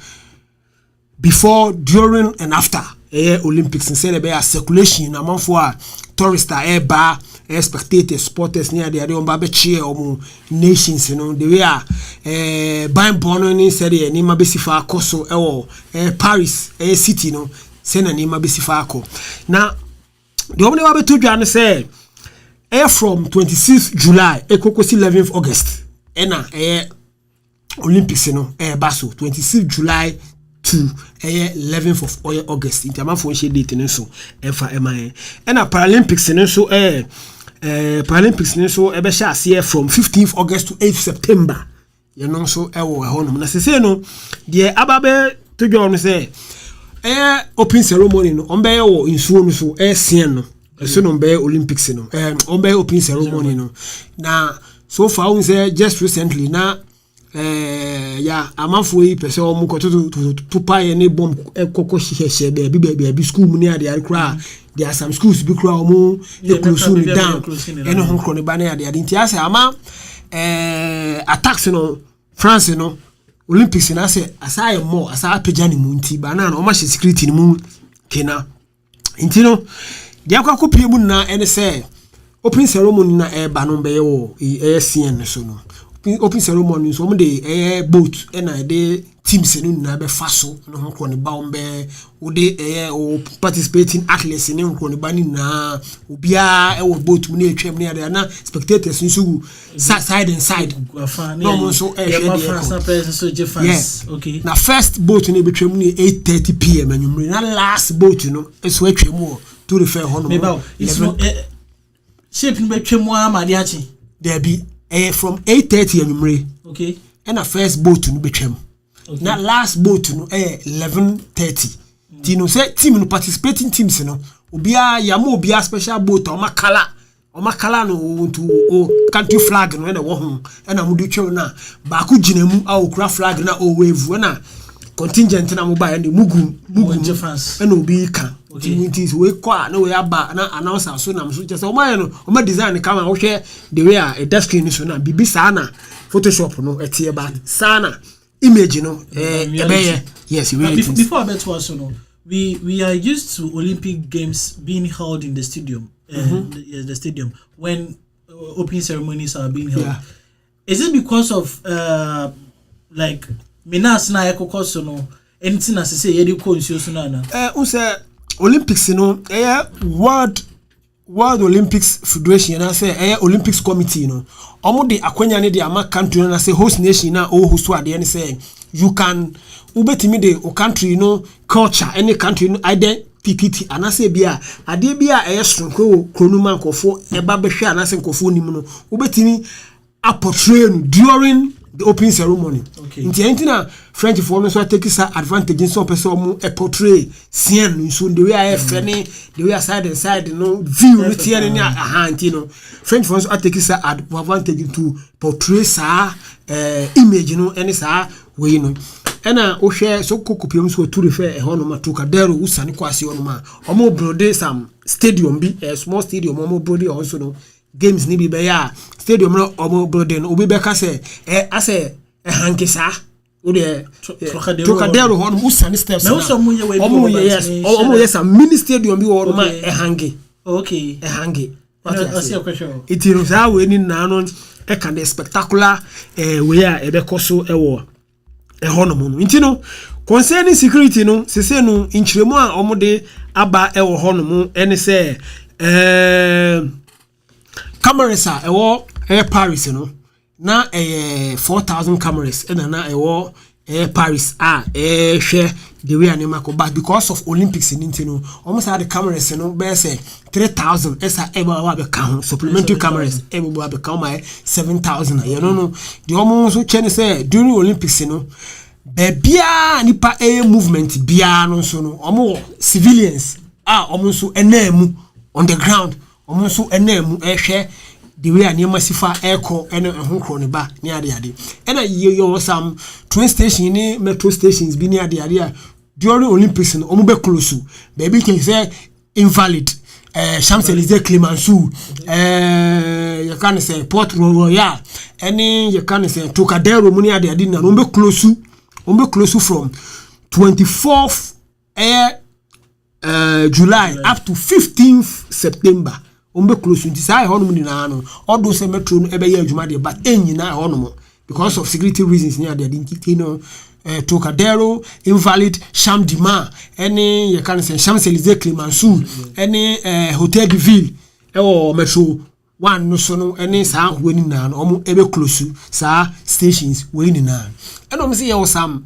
before, during and after Olympics and say there be circulation among for tourists bar spectators sporters near the on babe cheer nations the way buying bono ni said ni mabesifa koso Paris city say na ni mabesifa ko na the only way to dwan say from 26th July ekokosi 11th August na Olympics baso 26th July to 11th of August in terms of date so efa MIA and Paralympics Paralympics ebe sha see from 15th August to 8th September so honum na se no de ababe to join say open ceremony no on be insuo no so sien no so no be Olympics no on be open ceremony no na so far we say just recently na amafo yi pese o mu ko to pay any bomb kokko hihye be school mu ni ade kra there are some schools be kra o mu close me down eno ho kro ne ba na ade nti ase ama attacks no France no Olympics na say asai more asai pejani mu nti ba na o ma security ni mu kena nti no dia kwa kopie mu na ene say open ceremony na ba no be wo CN so no open ceremony so de boat na de teams no na be faso no ho kro ne ba ombe wo de o participating athletes ne ho ne ba ni na obia boat mu na etwem ne na spectators nso side and side no mo so okay na first boat ne betwem ni 8:30 PM anwumre na last boat no eso atwem to refer hono shape ni betwem ama de achi there be from 8:30 anumre. Okay. And a first boat no betwem. Okay. Na last boat no 11:30. Ti no say team no participating teams no obia yamo obia special boat o makala no to country flag no na wo ho na mudu twa na ba ku ginamu a okura flag na o wave na contingent na mo ba and mugu and obi kan. Okay. We kwa na we aba na announcer so na so just o ma no o ma design kama wo hwe the way a desk screen so na bibi sa na Photoshop no etie ba sana image no yes really before bet was no we are used to Olympic games being held in the stadium the stadium when opening ceremonies are being held. Yeah. Is it because of like minas na ekokoso no anything as say yedi ko nsuo so na say Olympics no World Olympics Federation na say Olympics Committee no omo de akwanya ne de ama country na say host nation na o host ade ne say you can ubetimi de o country no culture any country no identity anase bia ade bia sonko kronuma nkofo eba behwe anase nkofo nim no ubetimi a portray during the opening ceremony. Okay. Inti na French for no so take sa advantage in some person mu a portray scene so the way I fene the way side and side no view no tie ni ahanti no French for so take sa advantage to portray sa image no any sa we no ena o hwe so kokopiem so to refer e hono matuka dero usane kwase ono ma omo brode some stadium bi a small stadium omo brode also no games ni bi be ya stadium no omo brode no obi be ka se ase hankisa o de Trocadero hono usane steps na omo yes a mini stadium bi hono ma hangi okay hangi it is how we ni na no e can the spectacular we are e be koso e wo hono no nti no concerning security no sese no inchiremu a omode aba e wo hono mo ene se cameras a e wo Paris no na 4,000 cameras na e wo Paris hwe the way anima ko back because of Olympics nti no almost had the cameras no be say 3,000 esa e ba be count supplementary cameras e bo be count my 7,000 you know the almost so chen say during Olympics no bia nipa movement bia no so no omo civilians omo so enamu on the ground omo so enamu hwe the way anima sifa eko ene ho kro ne ba ni ade ena yo some train station ni metro stations bi ni ade during Olympics no omo be close baby can say invalid Champs-Élysées Clemenceau you can say Port Royal any you can say Trocadero muni ade na omo be close from 24th July up to 15th September ombe close nti sai hono ni na no odo se metro no ebe ye adwuma de but enyina hono mo because of security reasons ni ade nkiti no Trocadero invalid Champs-Élysées any you can say Champs-Élysées Clemenceau any Hotel de Ville metro one no so no any sa weni na no omo ebe close sa stations weni na and omo say ye some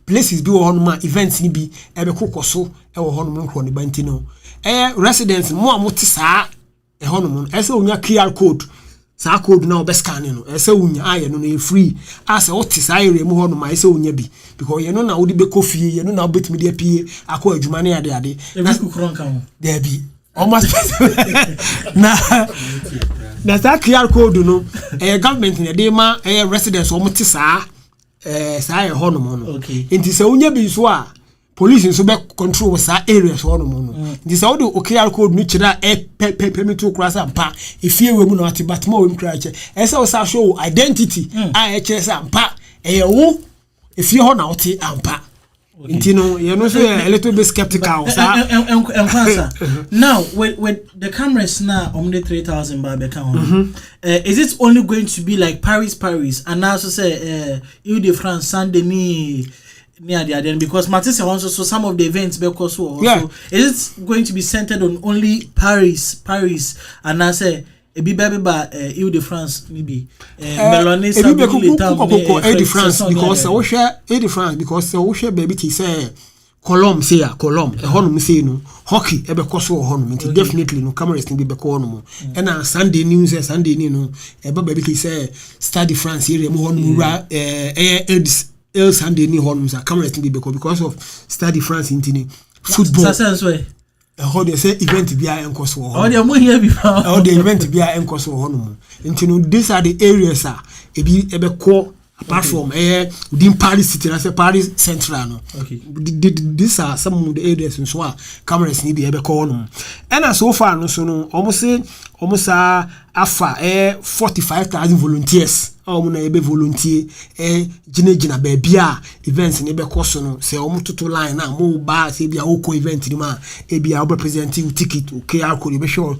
places bi wo hono ma events ni bi ebe kokoso wo hono mo nkro ne banti no residents mo amote sa hono mo ese onya QR code sa code na obescan no ese onya aye no na free ase wote sa area mu hono ma ese onya bi because ye no na wodi be kofie ye no na obetimi de pie akọ adwuma ne ade na kukronka mo there bi almost na sa QR code no government ne de ma residents omote sa sa hono mo no enti se onya bi so a police nso be control sa areas hono mo no this how the OKR code no kira permit to cross ampa efie we mu na ati batma we mkra che ese o sa show identity a kire sa ampa wo efie ho na oti ampa nti no you know so a little bit skeptical now with the cameras now on the 3,000 by the count is it only going to be like Paris and now so say Ile-de-France Saint-Denis near the other because Matisse also so some of the events because also is it going to be centered on only Paris and I say a bit baby ba Ile-de-France maybe Melanie Ile-de-France because we share Ile-de-France because we share baby ti say Column say column honum say no hockey ebe koso honum nti definitely no cameras ni be ko honum e na Sunday news Sunday ni no ebe baby ki say Stade France area mu honum ra El Sunday ni honum sa cameras ni be ko because of Stade France nti football sense way how they say event bia enkoso honum oh they mo here before how the event bia enkoso honum nti no these are the areas ebi ebe ko apart from within Paris city, I say Paris Central. No? Okay. These are some of the areas in so cameras need to be called. And as so far, no, so no, almost afa 45,000 volunteers. Muna ebe volunteer jina bebia events ni ebe koso no se to line na mo ba se bia oko event ni ma e bia representing ticket QR code be show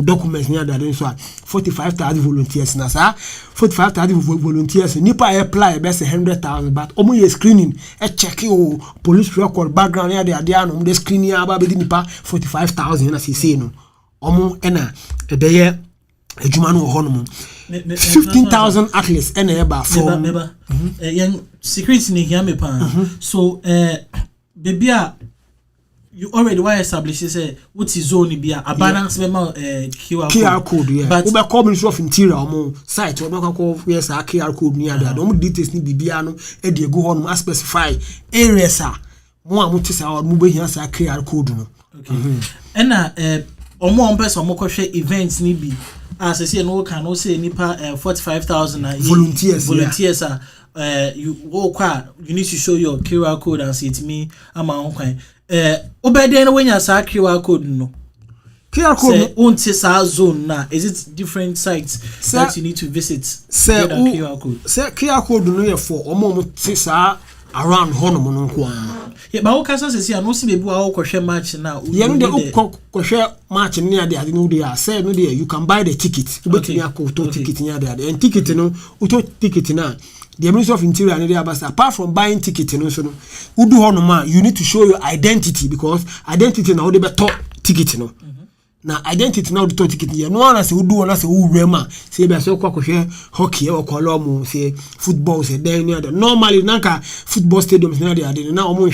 documents ni ada so 45,000 volunteers na sa 45,000 volunteers nipa apply be say 100,000 but omo ye screening check police record background ya de no mo screening aba be nipa 45,000 na se no omo na ebe ye adwuma no honum 15,000 athletes and about from young security ni here me pa so baby you already were established say what is zone be a balance member QR code yeah but we call Ministry of Interior omo site we call yes QR code ni ada omo details ni bibia no e dey go honum as specify areas mo amutisa mo be hia sa QR code no okay and omo on person mo kohwe events ni bi as I say no can no say nipa 45,000 volunteers you go you need to show your QR code and say it me ama on kwan obede na wenya sa QR code no QR code say unti sa zone na is it different sites that you need to visit say QR code say QR code no ye for omo sa around honum no nko yeah but what can say no see bebu a kwhwe match na you know the kwhwe match ni ade no dey say no dey you can buy the ticket ubetumi akoto ticket ni ade and ticket no uto ticket na the Ministry of Interior and the ambassador apart from buying ticket no so no udu honum you need to show your identity because identity na wo dey beto ticket no na identity now the ticket here no one say who do one say who rema say be say kwakwohwe hockey or kolom say football say then normally nanka football stadiums na dey na omo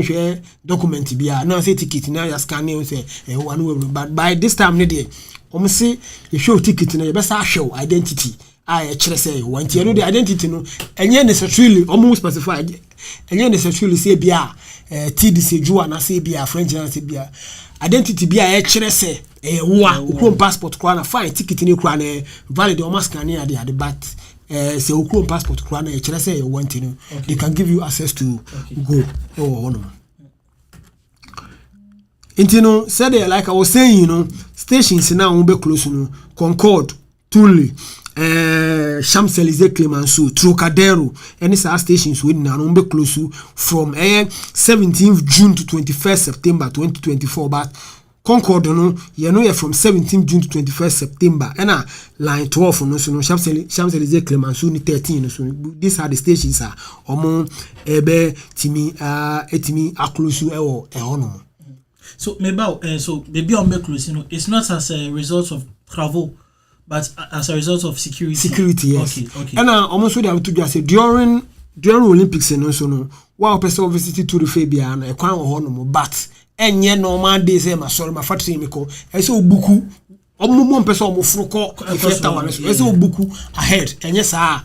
hwe document bia na say ticket na ya scan say one way but by this time ne dey omo say you show ticket na you be say show identity I chere say want you know the identity no enye necessarily omo specify enye necessarily say bia TDC Jua na say bia French na say bia identity bia e chere say wo passport kwa na fine ticket ni kwa na valid o mask na ade but say wo passport kwa na e chere say you want to know they can give you access to go no intino said like I was saying you know stations now will be close no Concord Tuli Champs-Élysées Clemenceau Trocadero any stations we now will be close from 17th June to 21st September 2024 but Concord no you know from 17th June to 21st September and line 12 no so no Champs-Élysées Clemenceau ni 13 so these are the stations omo ebe timi etimi aklosu ewo ehono so maybe so baby on make close you know it's not as a result of travel but as a result of security yes okay and almost so they have to just say during Olympics no so no wa person visit to the Fabia na ekwan wo hono mo but enye normal days e ma sorry ma factory me ko e say obuku omo person omo fruko ifeta wan so e say obuku ahead enye saa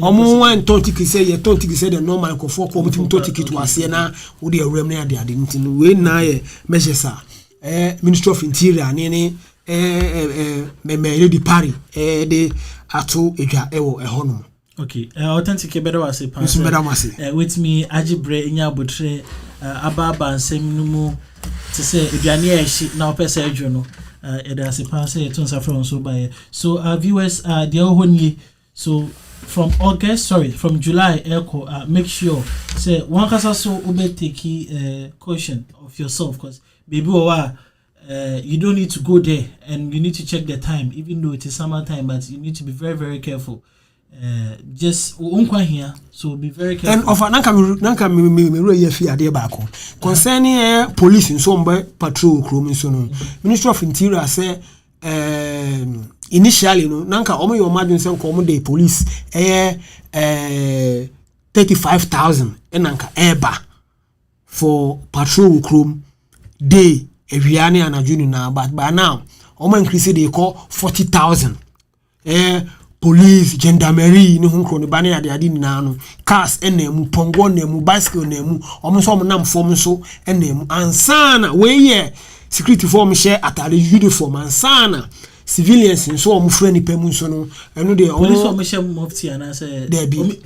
omo wan tontik say ye tontik say the normal ko for ko mutim tontik to ase na wo de awram na ade ntin we na ye measure saa Ministry of Interior ni me di Paris de ato edwa ewo ehono okay authentic better was a pass with me ajibre nya botre ababa nsem numu to say eduane e shi na opese edwo no it as a pass e tun safra so by so our viewers they are honey so from July make sure say one kasa so ube take caution of yourself because baby you don't need to go there and you need to check the time even though it is summer time but you need to be very very careful just unkwa here so be very careful and of nanka me roye fi ade ba ko concerning police nso mba patrol krom nso no Ministry of Interior say initially no nanka omo yo madun say ko omo dey police 35,000 nanka eba for patrol chrome day ewiane anadwo na but by now omo increase dey call 40,000 police gendarmerie ni hunkro ne bane ade na no cars enemu pongo nemu bicycle nemu omo so omo nam form so enemu ansana we ye security form share atare uniform ansana civilians so omo frɛ ni pemu so no eno de police form share mufti and say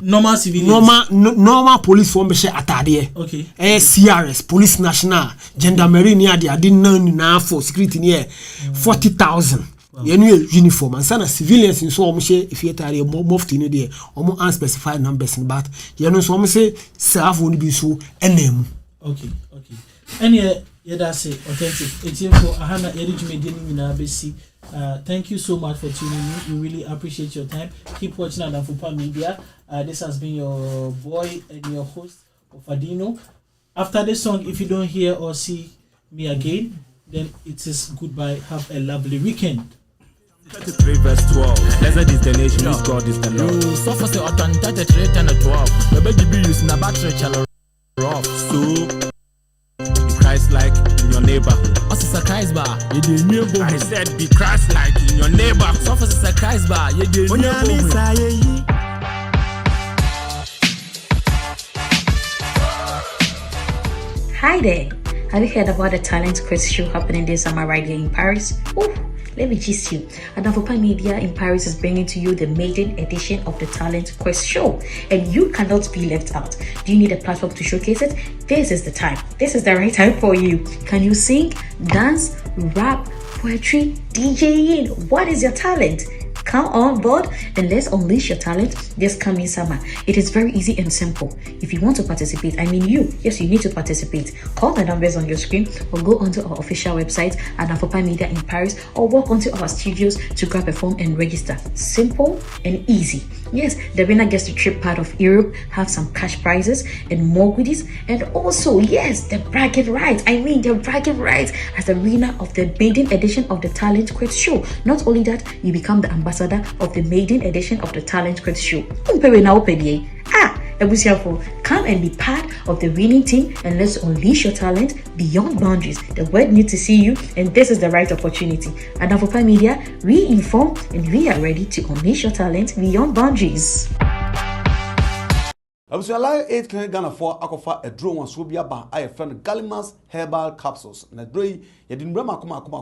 normal civilians normal police form share atade okay CRS police national gendarmerie ni ade na for security ni 40,000 yenu uniform and sana civilians in so omo share if you tare mufti ni de omo unspecified numbers but yenu so omo say staff won be so enemu okay any that's it authentic it's for ahana edijumedi ni na besi. Thank you so much for tuning in. We really appreciate your time. Keep watching on Afupa Media. This has been your boy and your host, Wofadinho. After this song, if you don't hear or see me again, then it is goodbye. Have a lovely weekend. 33 verse 12. Blessed is the nation whose God is the Lord. You suffer the autumn 33 10 12. The baby be using a battery channel off. So be Christ-like in your neighbor. What's a Christ bar? I said be Christ-like in your neighbor. Suffer a Christ bar. Hi there. Have you heard about the talent quiz show happening this summer right here in Paris? Ooh, let me gist you. Afupa Media in Paris is bringing to you the maiden edition of the talent quiz show, and you cannot be left out. Do you need a platform to showcase it? This is the time. This is the right time for you. Can you sing, dance, rap, poetry, DJing? What is your talent? Come on board and let's unleash your talent this coming summer. It is very easy and simple. If you want to participate, you need to participate. Call the numbers on your screen or go onto our official website at Afupa Media in Paris or walk onto our studios to grab a form and register. Simple and easy. Yes, the winner gets to trip part of Europe, have some cash prizes and more goodies, and also, yes, the bragging rights. The bragging rights as the winner of the maiden edition of the Talent Quiz Show. Not only that, you become the ambassador of the maiden edition of the Talent Quiz Show. Come and be part of the winning team and let's unleash your talent beyond boundaries. The world needs to see you, and this is the right opportunity. At Afupa Media, we inform and we are ready to unleash your talent beyond boundaries. I was allowed 8 Ghana for Akofa a draw one so be about I friend Gallimas herbal capsules. And a dray, you didn't remember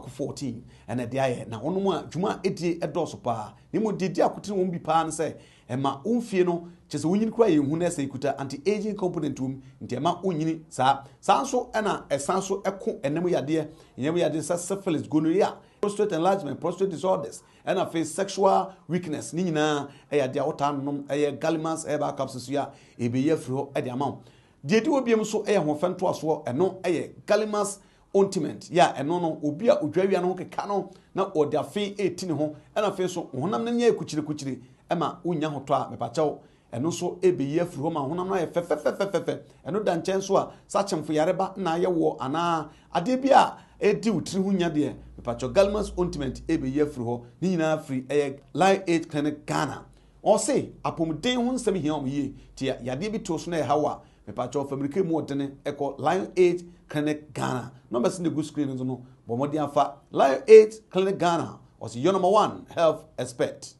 14 and a dia now on one Juma 80 a dosopa. Nemo did Yakutin won't be pan say, and my own fieno, just winning cry who say kuta anti-aging component room in Tema Unini, sa Sanso Anna, a Sanso Echo, and Nemo Yadia, and every idea syphilis, gonorrhea, prostate enlargement, prostate disorders, and a face sexual weakness, Nina, a diautanum, a Gallimas herbal capsules, a be ye through at the amount. Did you be so air when fan to us war and no a Gallimas ointment, and no ubia udrevian cano, now or their fee 18 home, and a face on Namania Kuchiri, Emma Unya Hotra, me pacho, and also a be ye through home, Honama, and no dan chance such and for Yareba, Naya war, and a debia, a dew trihunya dear, me pacho Gallimas ointment, a be ye through home, Nina free egg, Live 8 Clinic Ghana. Or say, upon day 1 here on ye, tia Yadibi Tosne Hawa, me pacho fabric more than echo Live 8 Clinic Ghana. Numbers in the good screen, no, but more than Live 8 Clinic Ghana was your number 1 health expert.